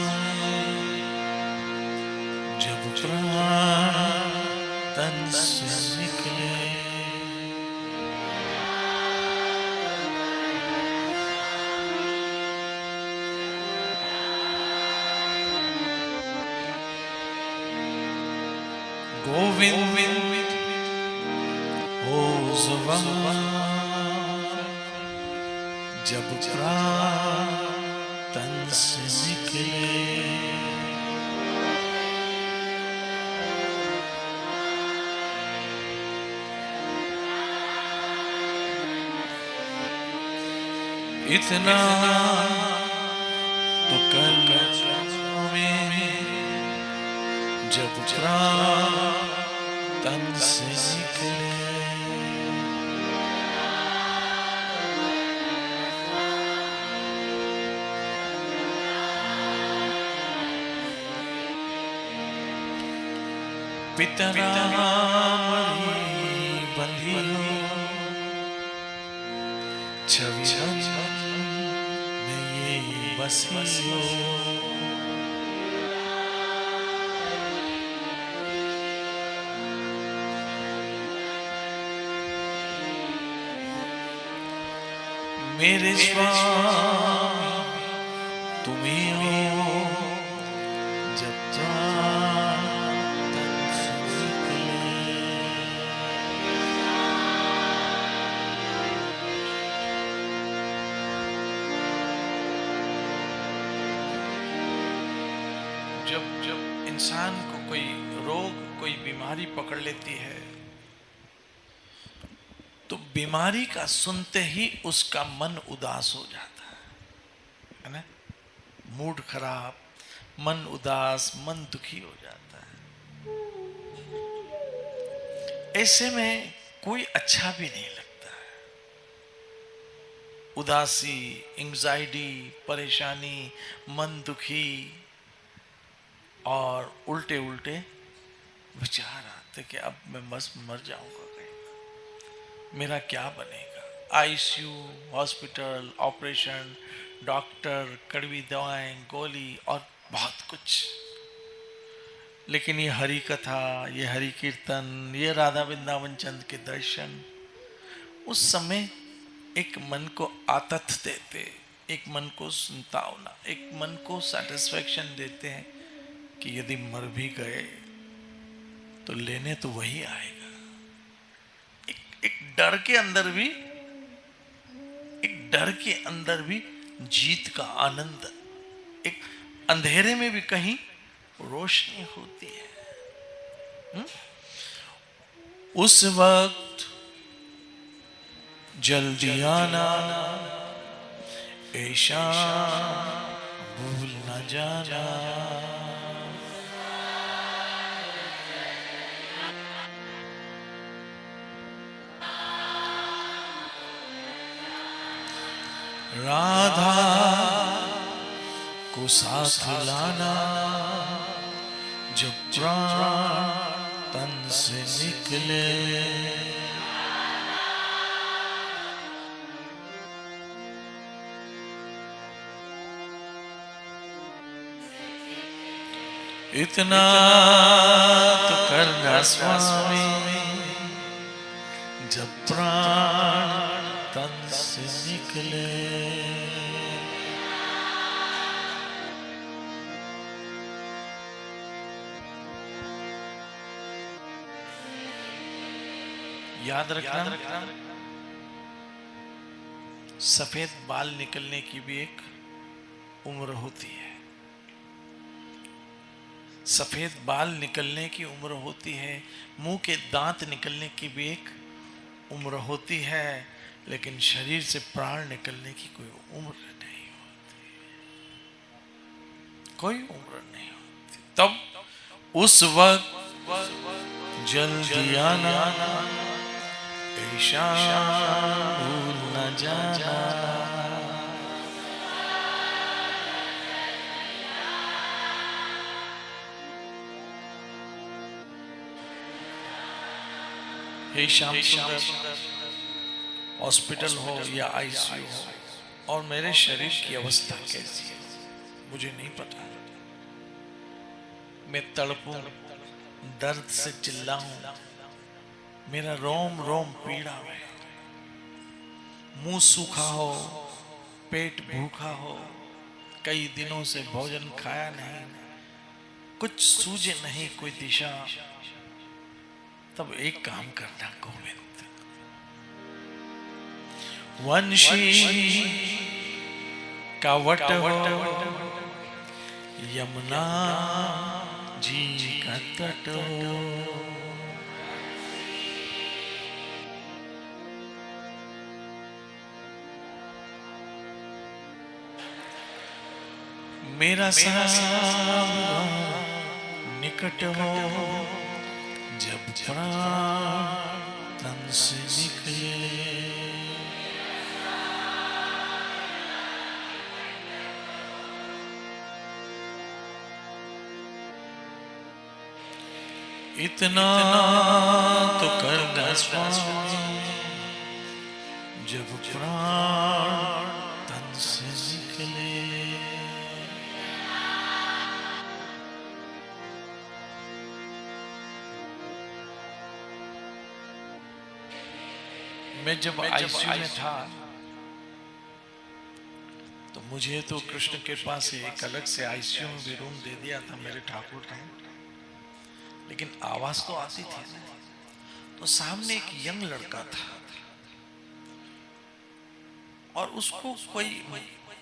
जब प्राण तन से निकले। गोविंद हो ज़ुबान जब प्राण तन से निकले, इतना तो कर स्वामी, जब प्राण तन से निकले। पितरामणि बंधियो छवि मन में ये बसी हो, मेरे स्वामी तुम्हें हो, जब तन से निकले। जब इंसान को कोई रोग, कोई बीमारी पकड़ लेती है, तो बीमारी का सुनते ही उसका मन उदास हो जाता है ना। मूड खराब, मन उदास, मन दुखी हो जाता है। ऐसे में कोई अच्छा भी नहीं लगता है। उदासी, एंजाइटी, परेशानी, मन दुखी और उल्टे उल्टे विचार आते कि अब मैं बस मर जाऊंगा, मेरा क्या बनेगा। आईसीयू, हॉस्पिटल, ऑपरेशन, डॉक्टर, कड़वी दवाएं, गोली और बहुत कुछ। लेकिन ये हरि कथा, ये हरि कीर्तन, ये राधा वृंदावन चंद के दर्शन उस समय एक मन को आतत देते, एक मन को संतावना, एक मन को सेटिस्फेक्शन देते हैं कि यदि मर भी गए तो लेने तो वही आएगा। एक डर के अंदर भी, एक डर के अंदर भी जीत का आनंद, एक अंधेरे में भी कहीं रोशनी होती है। उस वक्त जल्दी आना, ऐशा भूल न जाना। राधा को साथ लाना, जब प्राण तन से निकले। इतना तो करना स्वामी, जब प्राण तन से निकले। याद रखना, सफेद बाल निकलने की भी एक उम्र होती है। सफेद बाल निकलने की उम्र होती है। मुंह के दांत निकलने की भी एक उम्र होती है। लेकिन शरीर से प्राण निकलने की कोई उम्र नहीं होती, कोई उम्र नहीं होती। तब उस वक्त जल्दी आना, ऐशा भूल न जाना। हे श्याम सुंदर, हॉस्पिटल हो या आईसीयू हो, और मेरे शरीर की अवस्था कैसी है मुझे नहीं पता। मैं तड़पूं, दर्द से चिल्लाऊं, मेरा रोम रोम पीड़ा है, मुंह सूखा हो, पेट भूखा हो, कई दिनों से भोजन खाया नहीं, कुछ सूझे नहीं कोई दिशा। तब एक काम करना गोविंद, वंशी का वट हो, यमुना जी का तट हो। मेरा सामना निकट हो, जब प्राण तन से निकले। इतना तो करना स्वामी, जब प्राण तन से निकले। मैं जब आईसीयू में था तो मुझे तो कृष्ण के पास एक अलग से आईसीयू में भी रूम दे दिया था मेरे ठाकुर ने, लेकिन आवाज तो आती थी ना। तो सामने एक यंग लड़का था और उसको कोई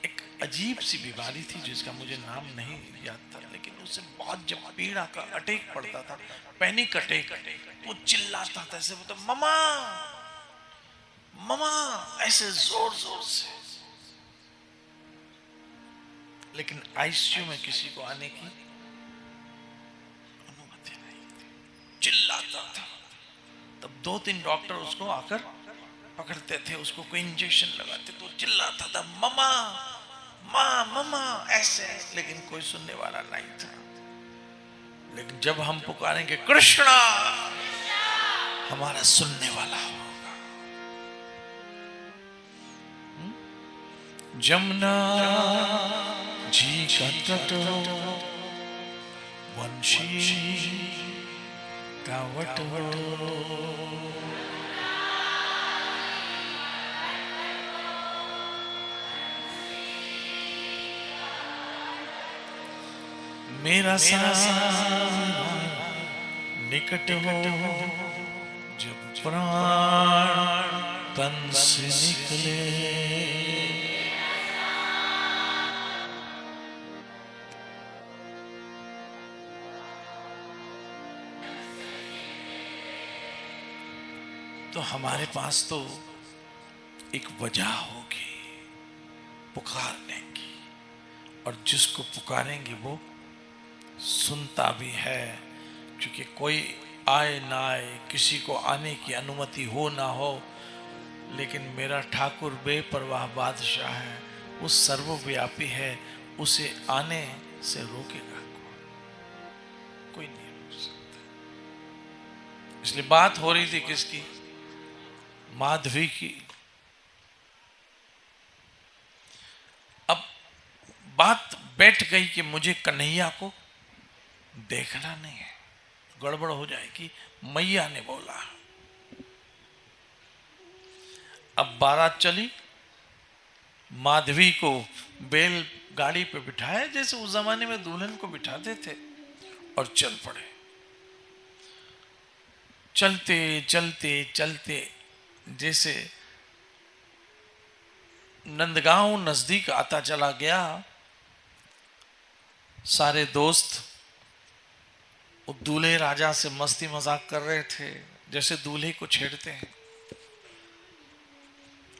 एक अजीब सी बीमारी थी जिसका मुझे नाम नहीं याद था, लेकिन उसे बहुत जब पीड़ा का अटैक पड़ता था, पैनिक अटैक, वो चिल्लाता था ऐसे, बोलता ममा ममा ऐसे जोर जोर से। लेकिन आईसीयू में किसी को आने की अनुमति नहीं थी, चिल्लाता था। तब 2-3 डॉक्टर उसको आकर पकड़ते थे, उसको कोई इंजेक्शन लगाते तो चिल्लाता था ममा माँ ममा ऐसे, लेकिन कोई सुनने वाला नहीं था। लेकिन जब हम पुकारेंगे कृष्णा, हमारा सुनने वाला होगा। जमुना जी का तट, वंशी का वट, मेरा सारा निकट हो, जब प्राण तन से निकले। तो हमारे पास तो एक वजह होगी पुकारने की, और जिसको पुकारेंगे वो सुनता भी है, क्योंकि कोई आए ना आए, किसी को आने की अनुमति हो ना हो, लेकिन मेरा ठाकुर बेपरवाह बादशाह है, वो सर्वव्यापी है, उसे आने से रोकेगा कोई नहीं रोक सकता। इसलिए बात हो रही थी किसकी? माधवी की। अब बात बैठ गई कि मुझे कन्हैया को देखना नहीं है, गड़बड़ हो जाएगी, मैया ने बोला। अब बारात चली, माधवी को बैल गाड़ी पे बिठाया जैसे उस जमाने में दुल्हन को बिठाते थे, और चल पड़े। चलते चलते चलते जैसे नंदगांव नजदीक आता चला गया, सारे दोस्त दूल्हे राजा से मस्ती मजाक कर रहे थे, जैसे दूल्हे को छेड़ते हैं।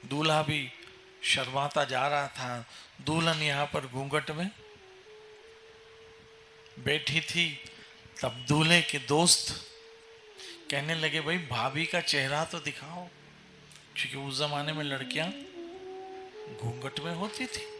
दूल्हा भी शर्माता जा रहा था, दुल्हन यहां पर घूंघट में बैठी थी। तब दूल्हे के दोस्त कहने लगे, भाई भाभी का चेहरा तो दिखाओ, क्योंकि उस जमाने में लड़कियां घूंघट में होती थी।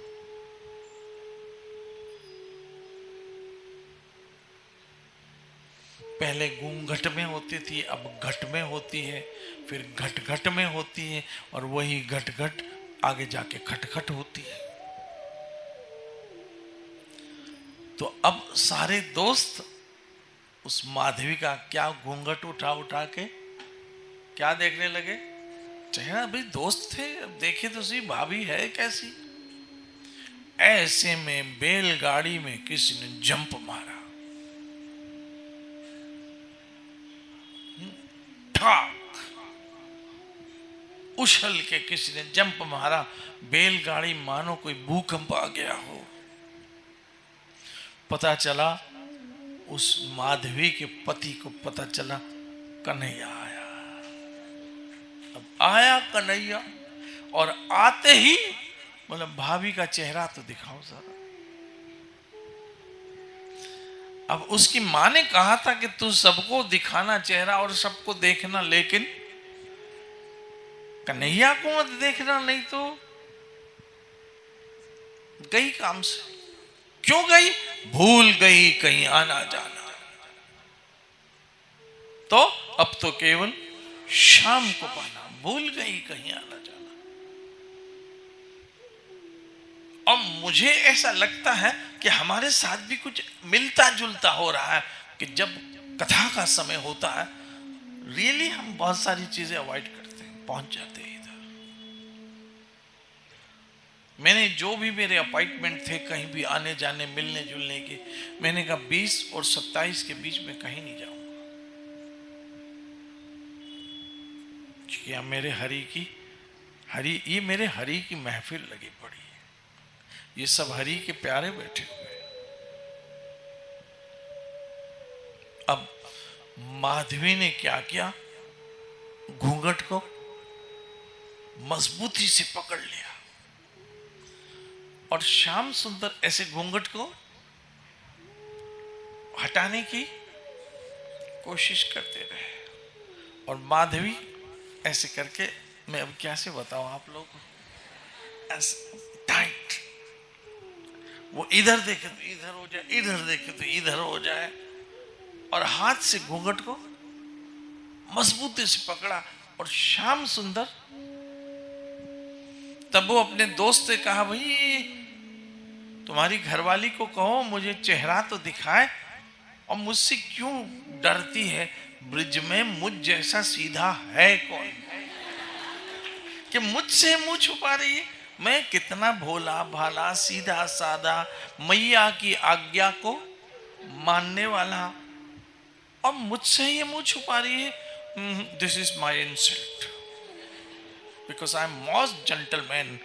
पहले घूंघट में होती थी, अब घट में होती है, फिर घट घट में होती है, और वही घट घट आगे जाके खटखट होती है। तो अब सारे दोस्त उस माधवी का क्या घूंघट उठा उठा के क्या देखने लगे? चेहरा, भाई दोस्त थे, अब देखे तो सही भाभी है कैसी। ऐसे में बैलगाड़ी में किसी ने जंप मारा, ठाक उछल के किसी ने जंप मारा। बैलगाड़ी मानो कोई भूकंप आ गया हो। पता चला उस माधवी के पति को पता चला कन्हैया आया। अब आया कन्हैया, और आते ही मतलब भाभी का चेहरा तो दिखाओ जरा। अब उसकी मां ने कहा था कि तू सबको दिखाना चेहरा और सबको देखना, लेकिन कन्हैया को मत देखना, नहीं तो गई काम से। क्यों गई? भूल गई कहीं आना जाना। तो अब तो केवल शाम को पाना, भूल गई कहीं आना जाना। और मुझे ऐसा लगता है कि हमारे साथ भी कुछ मिलता जुलता हो रहा है कि जब कथा का समय होता है रियली हम बहुत सारी चीजें अवॉइड करते हैं, पहुंच जाते हैं इधर। मैंने जो भी मेरे अपॉइंटमेंट थे कहीं भी आने जाने मिलने जुलने के, मैंने कहा 20 और 27 के बीच में कहीं नहीं जाऊंगा, क्योंकि मेरे ये मेरे हरि की महफिल लगी पड़ी है, ये सब हरि के प्यारे बैठे हुए। अब माधवी ने क्या किया, घूंघट को मजबूती से पकड़ लिया और श्याम सुंदर ऐसे घूंघट को हटाने की कोशिश करते रहे और माधवी ऐसे करके, मैं अब कैसे बताऊं आप लोगों को, ऐसे टाइट, वो इधर देखे तो इधर हो जाए, इधर देखे तो इधर हो जाए, और हाथ से घूंघट को मजबूती से पकड़ा। और श्याम सुंदर तब वो अपने दोस्त से कहा, भाई तुम्हारी घरवाली को कहो मुझे चेहरा तो दिखाए, और मुझसे क्यों डरती है, ब्रिज में मुझ जैसा सीधा है कौन कि मुझसे मुंह छुपा रही है। मैं कितना भोला भाला सीधा साधा मैया की आज्ञा को मानने वाला, और मुझसे ये मुंह छुपा रही है। This is my insult because I am most gentleman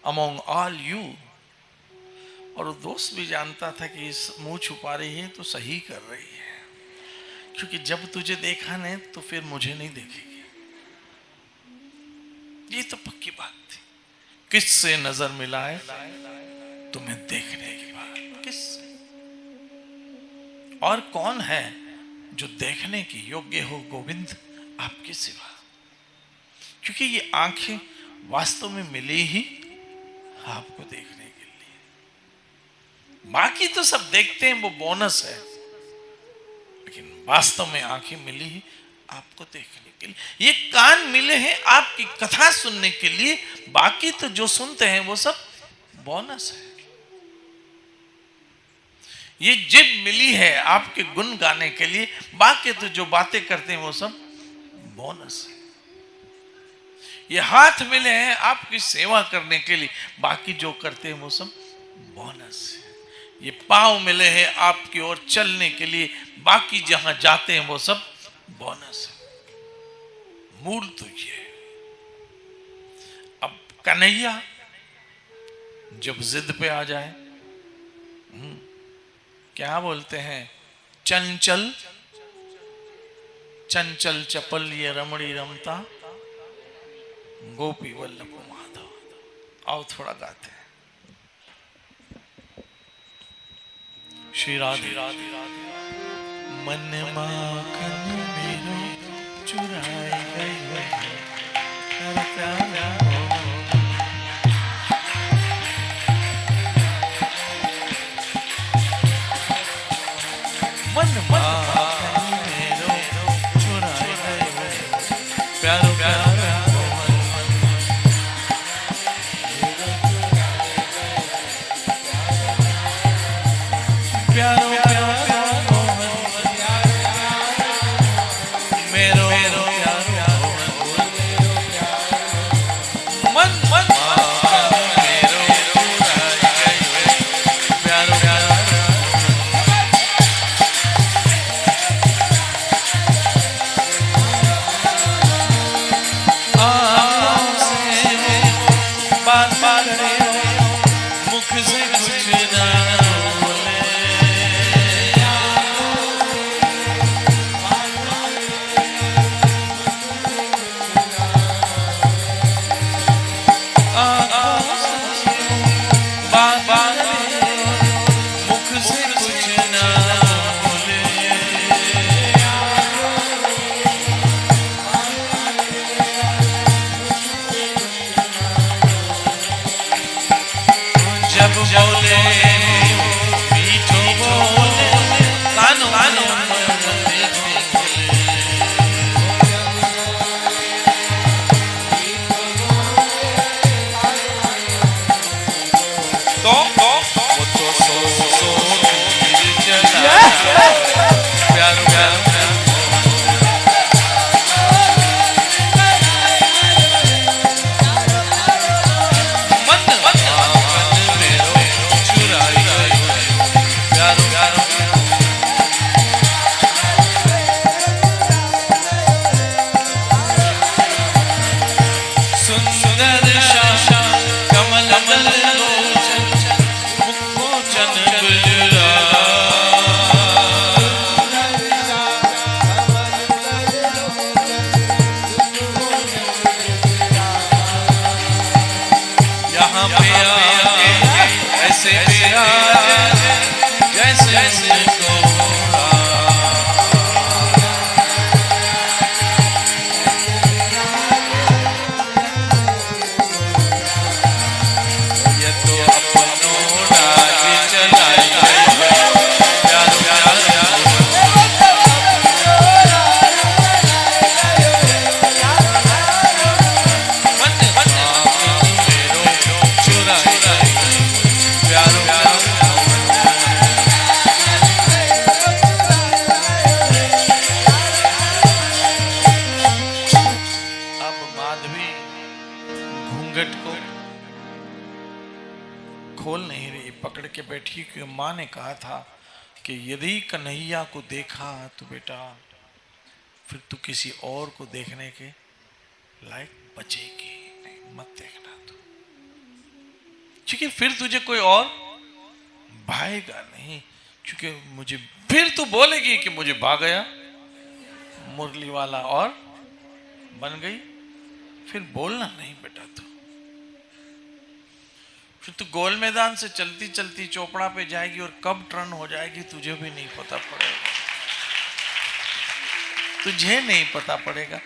among all you. और वो दोस्त भी जानता था कि इस मुंह छुपा रही है तो सही कर रही है, क्योंकि जब तुझे देखा नहीं तो फिर मुझे नहीं देखेगी, ये तो पक्की बात थी। किससे नजर मिलाए तुम्हें देखने के बाद, किससे, और कौन है जो देखने की योग्य हो गोविंद आपके सिवा, क्योंकि ये आंखें वास्तव में मिली ही आपको देखने के लिए। बाकी तो सब देखते हैं, वो बोनस है, लेकिन वास्तव में आंखें मिली ही आपको देखने के लिए। ये कान मिले हैं आपकी कथा सुनने के लिए, बाकी तो जो सुनते हैं वो सब बोनस है। ये जिभ मिली है आपके गुण गाने के लिए, बाकी तो जो बातें करते हैं वो सब बोनस है। ये हाथ मिले हैं आपकी सेवा करने के लिए, बाकी जो करते हैं वो सब बोनस है। ये पांव मिले हैं आपकी ओर चलने के लिए, बाकी जहां जाते हैं वो सब बोनस है। मूल तो ये है। अब कन्हैया जब जिद पे आ जाए, क्या बोलते हैं, चंचल चंचल चपल ये रमणी रमता गोपी वल्लभ माधव। आओ थोड़ा गाते हैं। श्री राधे राधे राधे मन माखन मेरो चुराए गए मन माखन मेरो चुराए गए प्यारो प्यारो प्यारो तो वो तो सो तीर चला प्यार प्यार बैठी कि माँ ने कहा था कि यदि कन्हैया को देखा तो बेटा फिर तू किसी और को देखने के लायक बचेगी नहीं, मत देखना तू, क्योंकि फिर तुझे कोई और भाएगा नहीं, क्योंकि मुझे फिर तू बोलेगी कि मुझे भाग गया मुरली वाला और बन गई, फिर बोलना नहीं बेटा तू। फिर तू गोल मैदान से चलती चलती चोपड़ा पे जाएगी और कब टर्न हो जाएगी तुझे भी नहीं पता पड़ेगा, तुझे नहीं पता पड़ेगा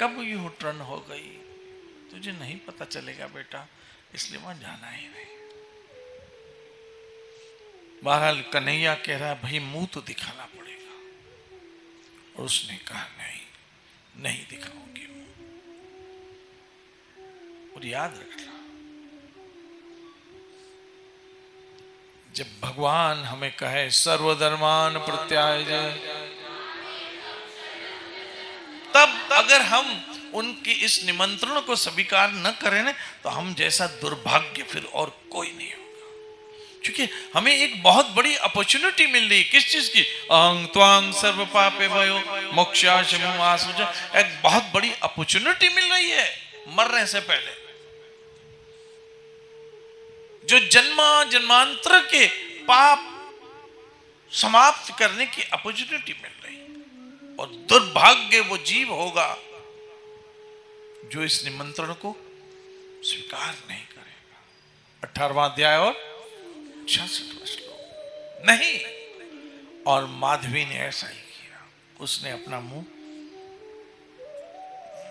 कब यू टर्न हो गई, तुझे नहीं पता चलेगा बेटा, इसलिए वहां जाना ही नहीं। बहरहाल कन्हैया कह रहा है भाई मुंह तो दिखाना पड़ेगा, और उसने कहा नहीं नहीं दिखाऊंगी मुंह। और याद रखना जब भगवान हमें कहे सर्वधर्मान परित्याज्य, तब अगर हम उनकी इस निमंत्रण को स्वीकार न करें ना तो हम जैसा दुर्भाग्य फिर और कोई नहीं होगा, क्योंकि हमें एक बहुत बड़ी अपॉर्चुनिटी मिल रही है। किस चीज की? अहं त्वां सर्व पापे भयो मोक्षाशमुमासुच, एक बहुत बड़ी अपॉर्चुनिटी मिल रही है मरने से पहले, जो जन्मांतर के पाप समाप्त करने की अपॉर्चुनिटी मिल रही है। और दुर्भाग्य वो जीव होगा जो इस निमंत्रण को स्वीकार नहीं करेगा। 18वां अध्याय और 66वां श्लोक। नहीं, और माधवी ने ऐसा ही किया, उसने अपना मुंह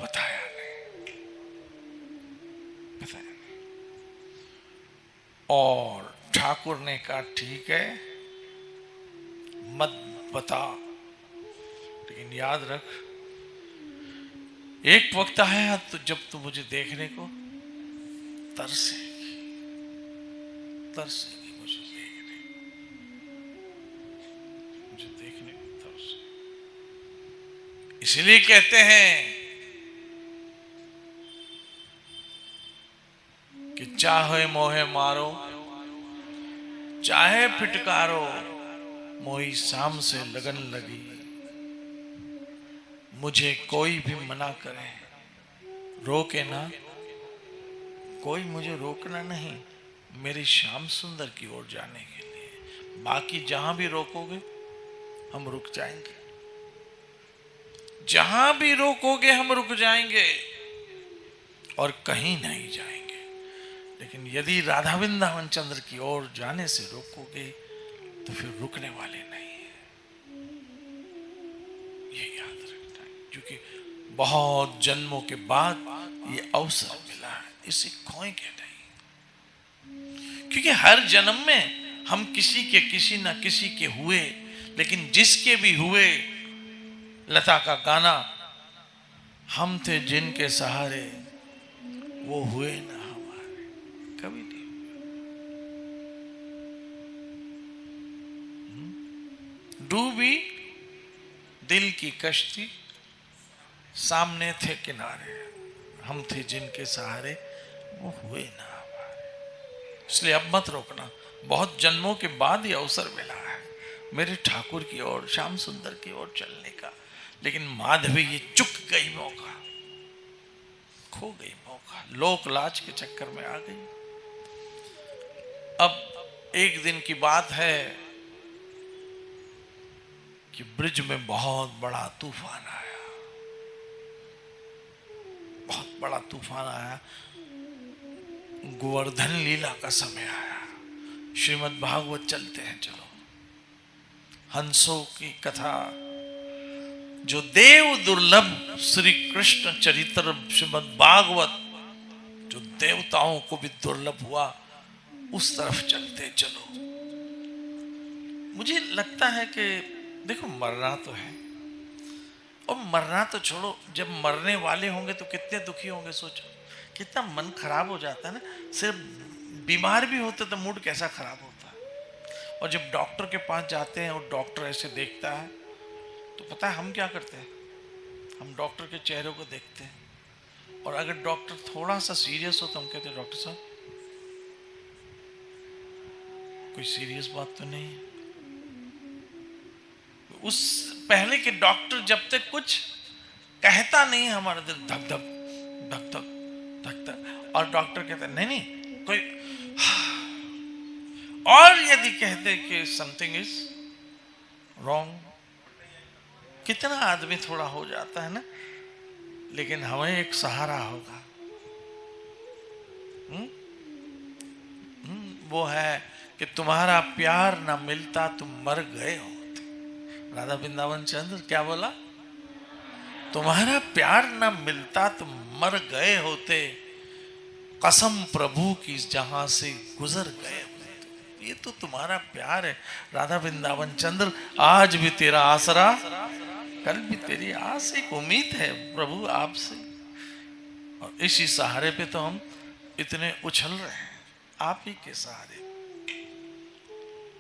बताया नहीं, बताया नहीं। और ठाकुर ने कहा ठीक है मत बता, लेकिन याद रख एक वक्त आया तो जब तू मुझे देखने को तरसेगी, तरसेगी मुझे देखने को तरसेगी। इसलिए कहते हैं कि चाहे मोहे मारो चाहे फिटकारो, मोही शाम से लगन लगी। मुझे कोई भी मना करे रोके ना, कोई मुझे रोकना नहीं मेरी श्याम सुंदर की ओर जाने के लिए। बाकी जहां भी रोकोगे हम रुक जाएंगे, जहां भी रोकोगे हम रुक जाएंगे और कहीं नहीं जाएंगे। लेकिन यदि राधा वृंदावन चंद्र की ओर जाने से रोकोगे तो फिर रुकने वाले नहीं है, ये याद रखना है। क्योंकि बहुत जन्मों के बाद ये अवसर मिला है, इसे खोएंगे नहीं। क्योंकि हर जन्म में हम किसी के किसी ना किसी के हुए, लेकिन जिसके भी हुए, लता का गाना, हम थे जिनके सहारे वो हुए ना हमारे, कभी नहीं हुए। डूबी दिल की कश्ती, सामने थे किनारे, हम थे जिनके सहारे, वो हुए ना हमारे। इसलिए अब मत रोकना, बहुत जन्मों के बाद ये अवसर मिला है मेरे ठाकुर की ओर, श्याम सुंदर की ओर चलने का। लेकिन माधवी ये चुक गई मौका, खो गई मौका, लोक लाज के चक्कर में आ गई। अब एक दिन की बात है कि ब्रिज में बहुत बड़ा तूफान आया, बहुत बड़ा तूफान आया। गोवर्धन लीला का समय आया। श्रीमद् भागवत चलते हैं, चलो। हंसों की कथा, जो देव दुर्लभ श्री कृष्ण चरित्र श्रीमद् भागवत, जो देवताओं को भी दुर्लभ हुआ, उस तरफ चलते चलो। मुझे लगता है कि देखो, मरना तो है, और मरना तो छोड़ो, जब मरने वाले होंगे तो कितने दुखी होंगे, सोचो कितना मन खराब हो जाता है ना। सिर्फ बीमार भी होते तो मूड कैसा खराब होता है। और जब डॉक्टर के पास जाते हैं और डॉक्टर ऐसे देखता है, तो पता है हम क्या करते हैं, हम डॉक्टर के चेहरे को देखते हैं, और अगर डॉक्टर थोड़ा सा सीरियस हो तो हम कहते हैं डॉक्टर साहब कोई सीरियस बात तो नहीं है। उस पहले के डॉक्टर जब तक कुछ कहता नहीं, हमारा दिल धक धक धक धक धक धक, और डॉक्टर कहता नहीं नहीं कोई, और यदि कहते कि समथिंग इज रॉन्ग, कितना आदमी थोड़ा हो जाता है ना। लेकिन हमें एक सहारा होगा, वो है कि तुम्हारा प्यार ना मिलता तुम मर गए होते। राधा वृंदावन चंद्र क्या बोला, तुम्हारा प्यार ना मिलता तुम मर गए होते, कसम प्रभु की जहां से गुजर गए होते। ये तो तुम्हारा प्यार है राधा वृंदावन चंद्र। आज भी तेरा आसरा, कल भी तेरी आस, एक उम्मीद है प्रभु आपसे, और इसी सहारे पे तो हम इतने उछल रहे हैं, आप ही के सहारे।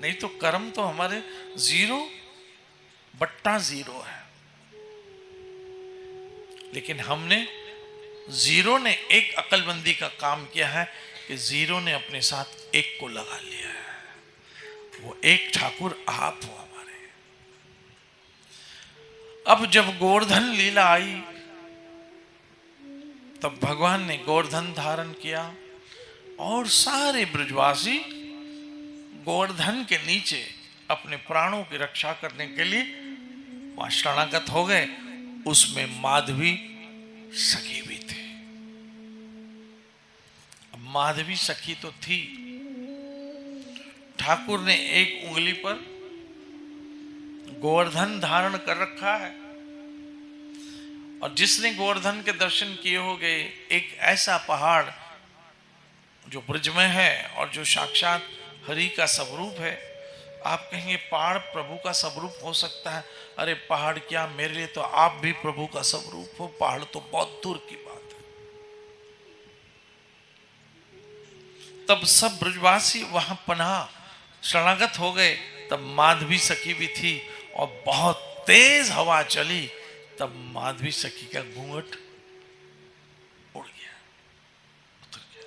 नहीं तो कर्म तो हमारे 0/0 है। लेकिन हमने, 0 ने एक अकलमंदी का काम किया है कि 0 ने अपने साथ 1 को लगा लिया है। वो एक ठाकुर आप हो हमारे। अब जब गोवर्धन लीला आई, तब भगवान ने गोवर्धन धारण किया, और सारे ब्रजवासी गोवर्धन के नीचे अपने प्राणों की रक्षा करने के लिए वहां शरणागत हो गए। उसमें माधवी सखी भी थी। अब माधवी सखी तो थी, ठाकुर ने एक उंगली पर गोवर्धन धारण कर रखा है, और जिसने गोवर्धन के दर्शन किए होंगे, एक ऐसा पहाड़ जो ब्रज में है और जो साक्षात हरि का स्वरूप है। आप कहेंगे पहाड़ प्रभु का स्वरूप हो सकता है, अरे पहाड़ क्या, मेरे लिए तो आप भी प्रभु का स्वरूप हो, पहाड़ तो बहुत दूर की बात है। तब सब ब्रजवासी वहां पनाह शरणागत हो गए। तब माधवी सखी भी थी, और बहुत तेज हवा चली, तब माधवी सखी का घूंघट उड़ गया, उतर गया।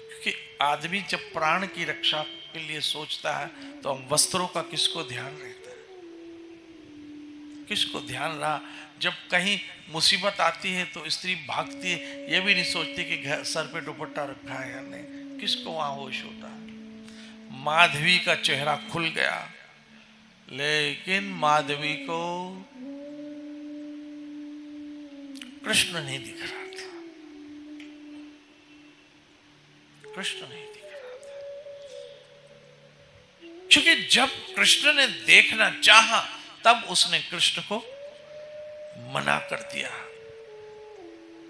क्योंकि आदमी जब प्राण की रक्षा के लिए सोचता है, तो हम वस्त्रों का किसको ध्यान रहता है, किसको ध्यान रहा। जब कहीं मुसीबत आती है तो स्त्री भागती है, ये भी नहीं सोचती कि घर सर पे दुपट्टा रखा है या नहीं, किसको वहां होश होता है। माधवी का चेहरा खुल गया, लेकिन माधवी को कृष्ण नहीं दिख रहा था, कृष्ण नहीं दिख रहा था। क्योंकि जब कृष्ण ने देखना चाहा, तब उसने कृष्ण को मना कर दिया।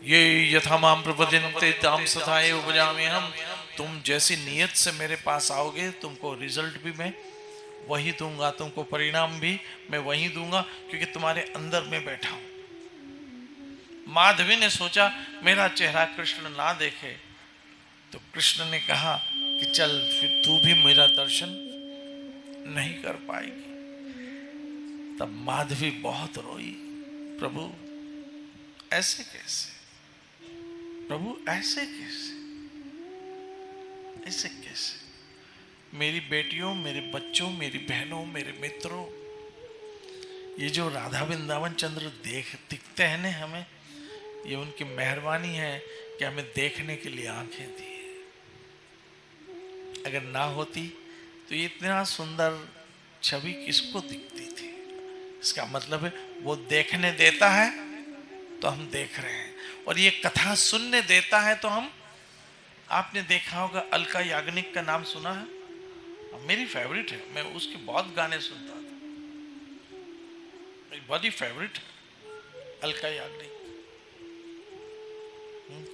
ये यथा माम प्रपद्यन्ते ताम तथा एव भजामि हम, तुम जैसी नियत से मेरे पास आओगे, तुमको रिजल्ट भी मैं वही दूंगा, तुमको परिणाम भी मैं वही दूंगा, क्योंकि तुम्हारे अंदर में बैठा हूं। माधवी ने सोचा मेरा चेहरा कृष्ण ना देखे, तो कृष्ण ने कहा कि चल फिर तू भी मेरा दर्शन नहीं कर पाएगी। तब माधवी बहुत रोई, प्रभु ऐसे कैसे, प्रभु ऐसे कैसे, ऐसे कैसे, मेरी बेटियों, मेरे बच्चों, मेरी बहनों, मेरे मित्रों, ये जो राधा वृंदावन चंद्र दिखते हैं ना हमें, ये उनकी मेहरबानी है कि हमें देखने के लिए आंखें दी। अगर ना होती तो ये इतना सुंदर छवि किसको दिखती थी। इसका मतलब है वो देखने देता है तो हम देख रहे हैं, और ये कथा सुनने देता है तो हम, आपने देखा होगा अलका याग्निक का नाम सुना है, मेरी फेवरेट है, मैं उसके बहुत गाने सुनता था, मेरी बहुत ही फेवरेट है अलका याग्निक।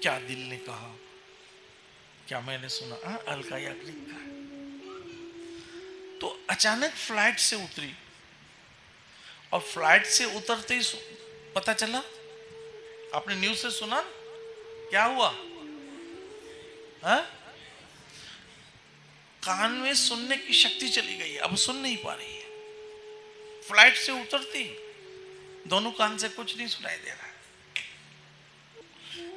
क्या दिल ने कहा, क्या मैंने सुना, अलका याग्निक का। तो अचानक फ्लाइट से उतरी, और फ्लाइट से उतरते ही पता चला, आपने न्यूज़ से सुना क्या हुआ, हाँ? कान में सुनने की शक्ति चली गई, अब सुन नहीं पा रही है। फ्लाइट से उतरती दोनों कान से कुछ नहीं सुनाई दे रहा,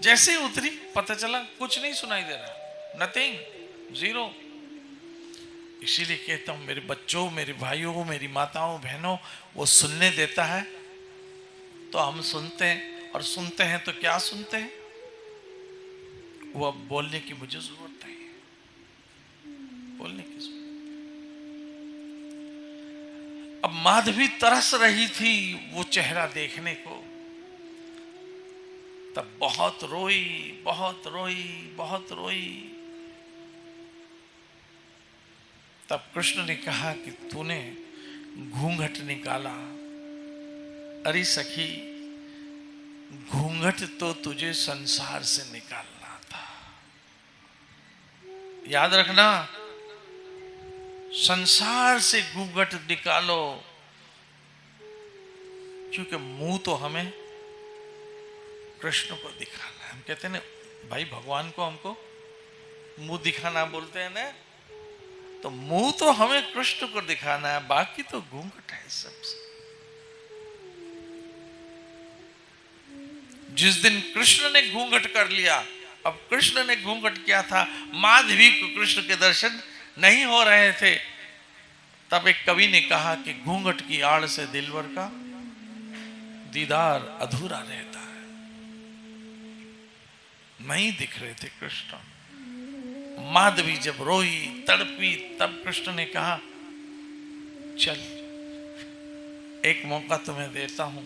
जैसे ही उतरी पता चला कुछ नहीं सुनाई दे रहा, नथिंग, जीरो। इसीलिए कहता हूं मेरे बच्चों, मेरे भाइयों, मेरी माताओं बहनों, वो सुनने देता है तो हम सुनते हैं, और सुनते हैं तो क्या सुनते हैं, वो अब बोलने की मुझे जरूरत नहीं है, बोलने की जरूरत। अब माधवी तरस रही थी वो चेहरा देखने को, तब बहुत रोई, बहुत रोई, बहुत रोई। तब कृष्ण ने कहा कि तूने घूंघट निकाला, अरे सखी घूंघट तो तुझे संसार से निकालना था, याद रखना, संसार से घूंघट निकालो, क्योंकि मुंह तो हमें कृष्ण को दिखाना है। हम कहते हैं ना भाई, भगवान को हमको मुंह दिखाना बोलते हैं ना, तो मुंह तो हमें कृष्ण को दिखाना है, बाकी तो घूंघट है सबसे। जिस दिन कृष्ण ने घूंघट कर लिया, अब कृष्ण ने घूंघट किया था, माधवी को कृष्ण के दर्शन नहीं हो रहे थे, तब एक कवि ने कहा कि घूंघट की आड़ से दिलवर का दीदार अधूरा रहता है। नहीं दिख रहे थे कृष्ण। माधवी जब रोई, तड़पी, तब कृष्ण ने कहा चल एक मौका तुम्हें देता हूं,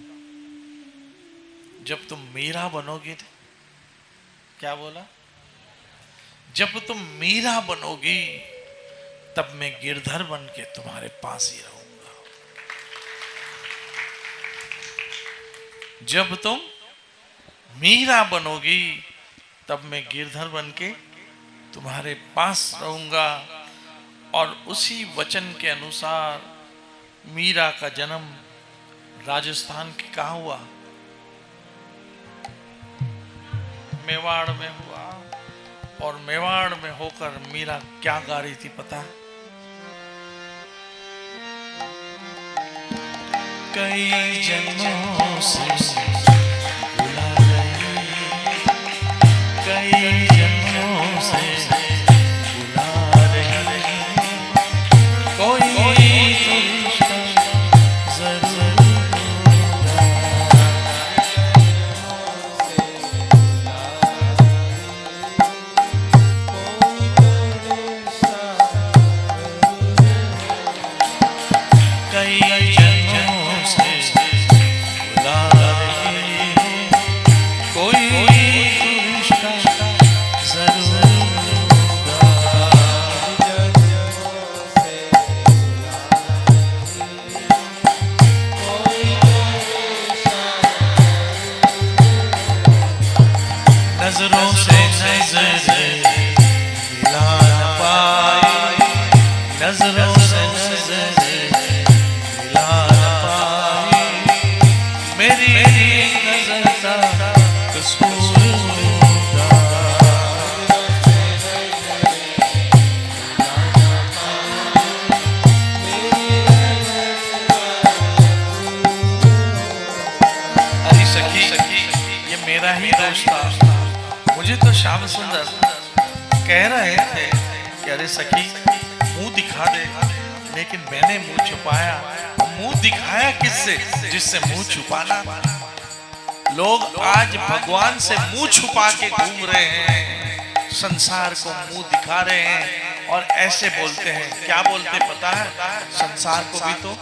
जब तुम मीरा बनोगी, क्या बोला, जब तुम मीरा बनोगी तब मैं गिरधर बन के तुम्हारे पास ही रहूंगा। जब तुम मीरा बनोगी तब मैं गिरधर बन के तुम्हारे पास रहूंगा। और उसी वचन के अनुसार मीरा का जन्म राजस्थान के कहाँ हुआ, मेवाड़ में हुआ। और मेवाड़ में होकर मीरा क्या गा रही थी पता है? कई जन्मों से बुला रही, कई जन्मों से बुला रही, कोई रिश्ता जरूर होगा। कई जन्मों से बुला रही, श्याम सुंदर कह रहे थे कि अरे सखी मुंह दिखा दे, लेकिन मैंने मुंह छुपाया। मुंह दिखाया किससे? जिससे मुंह छुपाना था। लोग आज भगवान से मुंह छुपा के घूम रहे हैं, संसार को मुंह दिखा रहे हैं और ऐसे बोलते हैं। क्या बोलते पता है? संसार को भी तो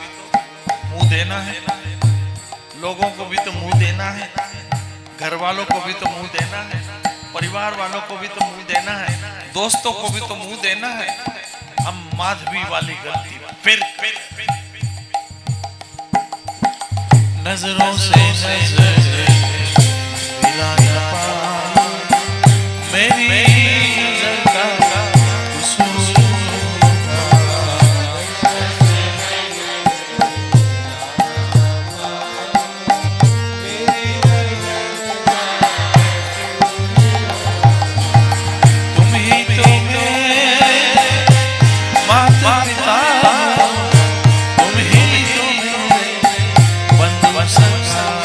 मुंह देना है, लोगों को भी तो मुंह देना है, घर वालों को भी तो मुंह देना है, परिवार वालों को भी तो मुंह देना है, दोस्तों को भी तो मुंह देना है। हम माधवी वाली गलती फिर नजरों से नजर मिला ना पाया, मेरी नजर का कसूर तुम ही तो मेरे माता पिता, तुम ही तो मेरे बंधु संसार।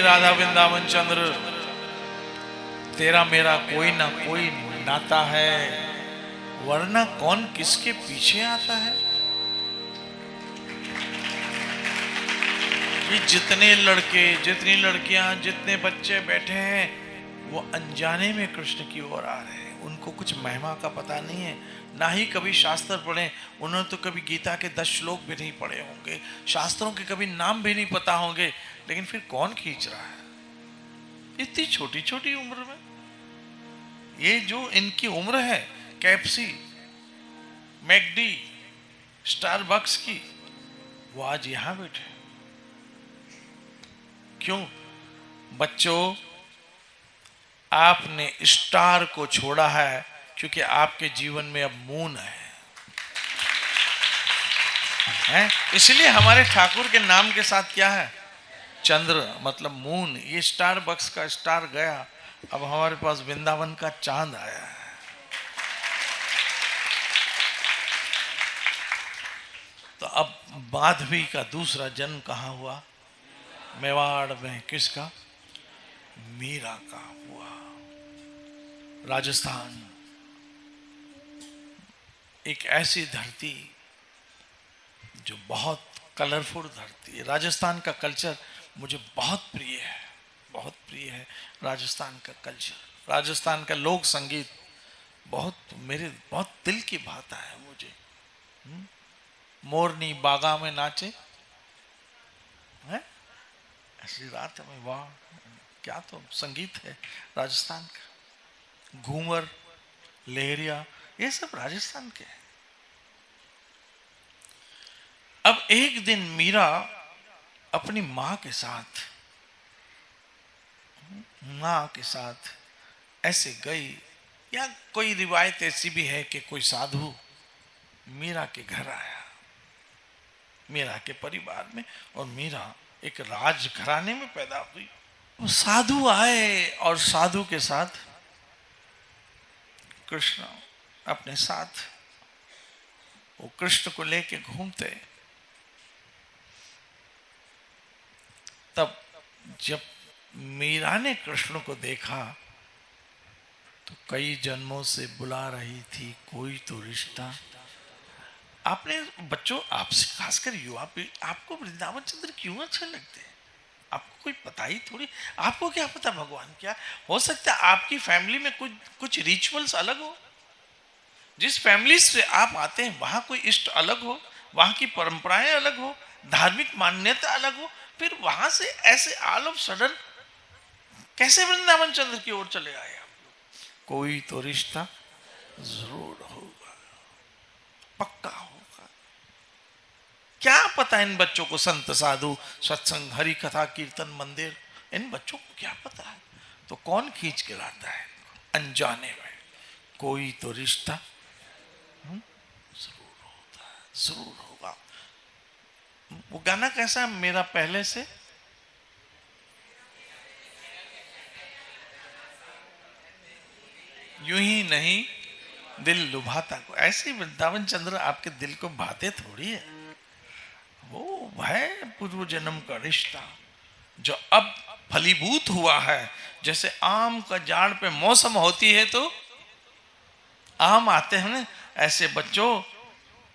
राधा वृंदावन चंद्र, तेरा मेरा कोई ना कोई नाता है, वरना कौन किसके पीछे आता है। ये जितने लड़के, जितनी लड़कियां, जितने बच्चे बैठे हैं, वो अनजाने में कृष्ण की ओर आ रहे हैं। उनको कुछ महिमा का पता नहीं है, ना ही कभी शास्त्र पढ़े। उन्होंने तो कभी गीता के 10 श्लोक भी नहीं पढ़े होंगे, शास्त्रों के कभी नाम भी नहीं पता होंगे, लेकिन फिर कौन खींच रहा है इतनी छोटी छोटी उम्र में? ये जो इनकी उम्र है कैप्सी, मैकडी, स्टारबक्स की, वो आज यहां बैठे। क्यों? बच्चों, आपने स्टार को छोड़ा है क्योंकि आपके जीवन में अब मून है? इसलिए हमारे ठाकुर के नाम के साथ क्या है? चंद्र, मतलब मून। ये स्टार बक्स का स्टार गया, अब हमारे पास वृंदावन का चांद आया है। तो अब माधवी का दूसरा जन्म कहाँ हुआ? मेवाड़ में। किसका? मीरा का हुआ। राजस्थान एक ऐसी धरती जो बहुत कलरफुल धरती है। राजस्थान का कल्चर मुझे बहुत प्रिय है, बहुत प्रिय है राजस्थान का कल्चर। राजस्थान का लोक संगीत मेरे बहुत दिल की भाता है मुझे। मोरनी बागा में नाचे है, ऐसी रात में, वाह क्या तो संगीत है राजस्थान का। घूमर, लहरिया, ये सब राजस्थान के हैं। अब एक दिन मीरा अपनी मां के साथ ऐसे गई, या कोई रिवायत ऐसी भी है कि कोई साधु मीरा के घर आया, मीरा के परिवार में, और मीरा एक राजघराने में पैदा हुई। वो साधु आए और साधु के साथ कृष्ण अपने साथ, वो कृष्ण को लेके घूमते। तब जब मीरा ने कृष्ण को देखा तो कई जन्मों से बुला रही थी कोई तो रिश्ता। आपने बच्चों, आपसे खासकर युवा पीढ़ी, आपको वृंदावन चंद्र क्यों अच्छे लगते हैं? आपको कोई पता ही थोड़ी, आपको क्या पता भगवान क्या? हो सकता है आपकी फैमिली में कुछ रिचुअल्स अलग हो, जिस फैमिली से आप आते हैं वहां कोई इष्ट अलग हो, वहां की परंपराएं अलग हो, धार्मिक मान्यता अलग हो, फिर वहां से ऐसे ऑल ऑफ सडन कैसे वृंदावन चंद्र की ओर चले आए आप लोग? कोई तो रिश्ता जरूर होगा, पक्का होगा। क्या पता इन बच्चों को संत साधु सत्संग हरि कथा कीर्तन मंदिर, इन बच्चों को क्या पता है? तो कौन खींच के लाता है? अनजाने में कोई तो रिश्ता जरूर होता है, जरूर होगा। वो गाना कैसा है मेरा पहले से? यूं ही नहीं दिल लुभाता को। ऐसे वृंदावन चंद्र आपके दिल को भाते थोड़ी है, वो है पूर्व जन्म का रिश्ता जो अब फलीभूत हुआ है। जैसे आम का झाड़ पे मौसम होती है तो आम आते हैं ना, ऐसे बच्चों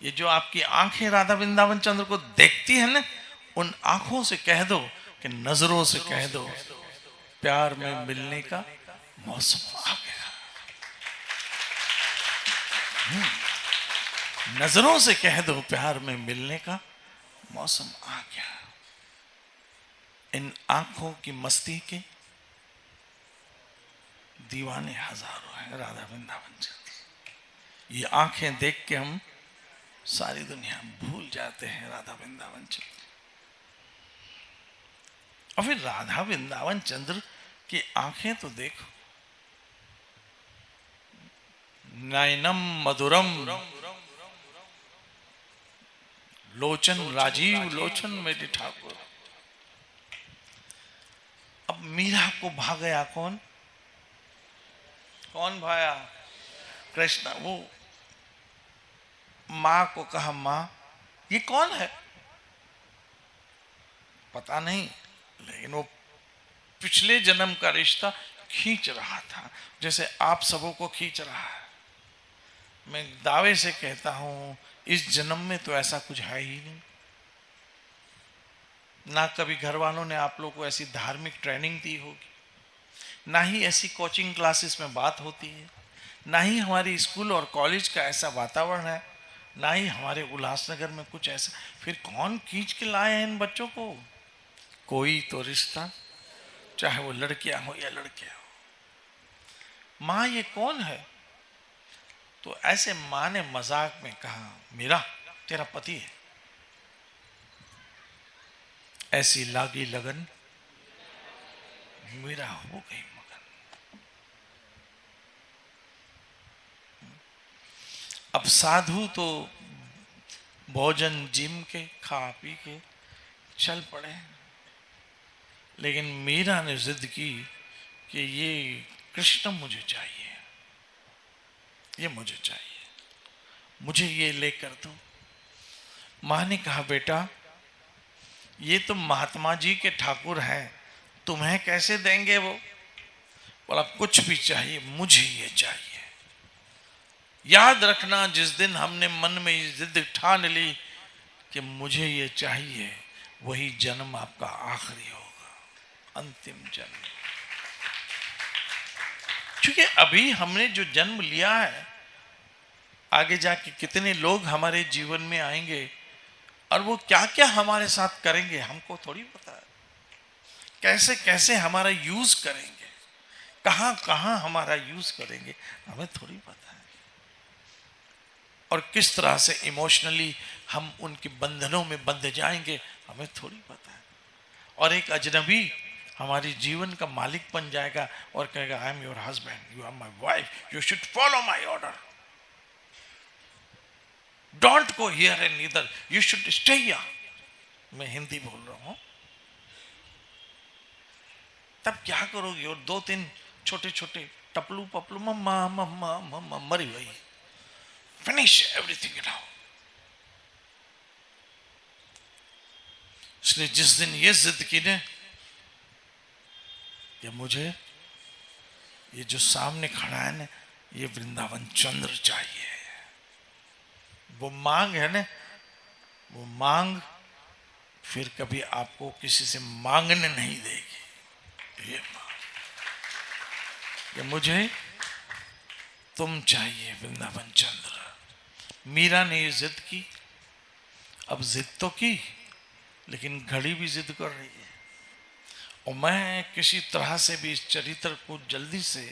ये जो आपकी आंखें राधा वृंदावन चंद्र को देखती है ना, उन आंखों से कह दो कि नजरों से कह दो प्यार में मिलने का मौसम आ गया। नजरों से कह दो प्यार में मिलने का मौसम आ गया। इन आंखों की मस्ती के दीवाने हजारों हैं राधा वृंदावन चंद्र। ये आंखें देख के हम सारी दुनिया भूल जाते हैं राधा वृंदावन चंद्र। और फिर राधा वृंदावन चंद्र की आंखें तो देखो, नयनम मधुरम लोचन राजीव लोचन मेरे ठाकुर। अब मीरा को भा गया कौन? कौन भाया? कृष्ण। वो मां को कहा मां ये कौन है? पता नहीं, लेकिन वो पिछले जन्म का रिश्ता खींच रहा था जैसे आप सबों को खींच रहा है। मैं दावे से कहता हूं इस जन्म में तो ऐसा कुछ है ही नहीं। ना कभी घर वालों ने आप लोग को ऐसी धार्मिक ट्रेनिंग दी होगी, ना ही ऐसी कोचिंग क्लासेस में बात होती है, ना ही हमारी स्कूल और कॉलेज का ऐसा वातावरण है, ना ही हमारे उल्लासनगर में कुछ ऐसा। फिर कौन खींच के लाए हैं इन बच्चों को? कोई तो रिश्ता, चाहे वो लड़कियां हो या लड़के हो। मां ये कौन है? तो ऐसे मां ने मजाक में कहा मीरा तेरा पति है। ऐसी लागी लगन मीरा हो गई मगन। अब साधु तो भोजन जिम के खा पी के चल पड़े, लेकिन मीरा ने जिद की कि ये कृष्ण मुझे चाहिए, ये मुझे चाहिए, मुझे ये लेकर दो। मां ने कहा बेटा ये तो महात्मा जी के ठाकुर हैं, तुम्हें कैसे देंगे वो? बोला कुछ भी चाहिए, मुझे ये चाहिए। याद रखना जिस दिन हमने मन में ये जिद ठान ली कि मुझे ये चाहिए, वही जन्म आपका आखिरी होगा, अंतिम जन्म। क्योंकि अभी हमने जो जन्म लिया है, आगे जाके कितने लोग हमारे जीवन में आएंगे और वो क्या क्या हमारे साथ करेंगे हमको थोड़ी पता है। कैसे कैसे हमारा यूज करेंगे, कहां कहां हमारा यूज करेंगे, हमें थोड़ी पता है। और किस तरह से इमोशनली हम उनके बंधनों में बंध जाएंगे, हमें थोड़ी पता है। और एक अजनबी हमारे जीवन का मालिक बन जाएगा और कहेगा I am your husband, you are my wife, you should follow my order, don't go here and either, you should stay here. मैं हिंदी बोल रहा हूं। तब क्या करोगे? और दो तीन छोटे छोटे टपलू पपलू मम्मा मम्मा मम्मा मरी गई, फिनिश एवरीथिंग नाउ। इसलिए जिस दिन ये जिद की ने कि मुझे ये जो सामने खड़ा है ना, ये वृंदावन चंद्र चाहिए, वो मांग है ना, वो मांग फिर कभी आपको किसी से मांगने नहीं देगी। ये मांग कि मुझे तुम चाहिए वृंदावन चंद्र। मीरा ने ये जिद की। अब जिद तो की, लेकिन घड़ी भी जिद कर रही है। और मैं किसी तरह से भी इस चरित्र को जल्दी से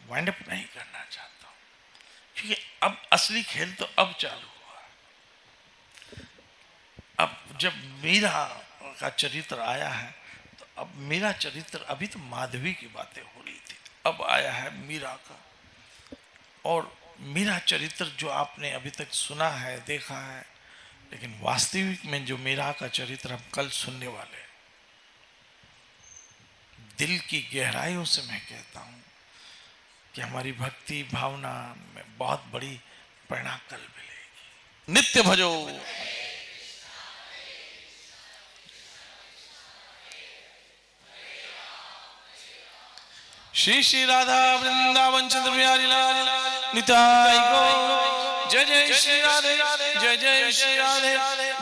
वाइंड अप नहीं करना चाहता हूं, क्योंकि अब असली खेल तो अब चालू हुआ। अब जब मीरा का चरित्र आया है तो अब मीरा चरित्र, अभी तो माधवी की बातें हो रही थी, अब आया है मीरा का। और मीरा चरित्र जो आपने अभी तक सुना है, देखा है, लेकिन वास्तविक में जो मीरा का चरित्र हम कल सुनने वाले हैं, दिल की गहराइयों से मैं कहता हूं कि हमारी भक्ति भावना में बहुत बड़ी प्रेरणा कल मिलेगी। नित्य भजो श्री श्री राधा वृंदावन चंद्र बिहारी लाल निताई गो। जय जय श्री राधे, जय जय श्री राधे,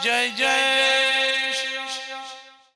जय जय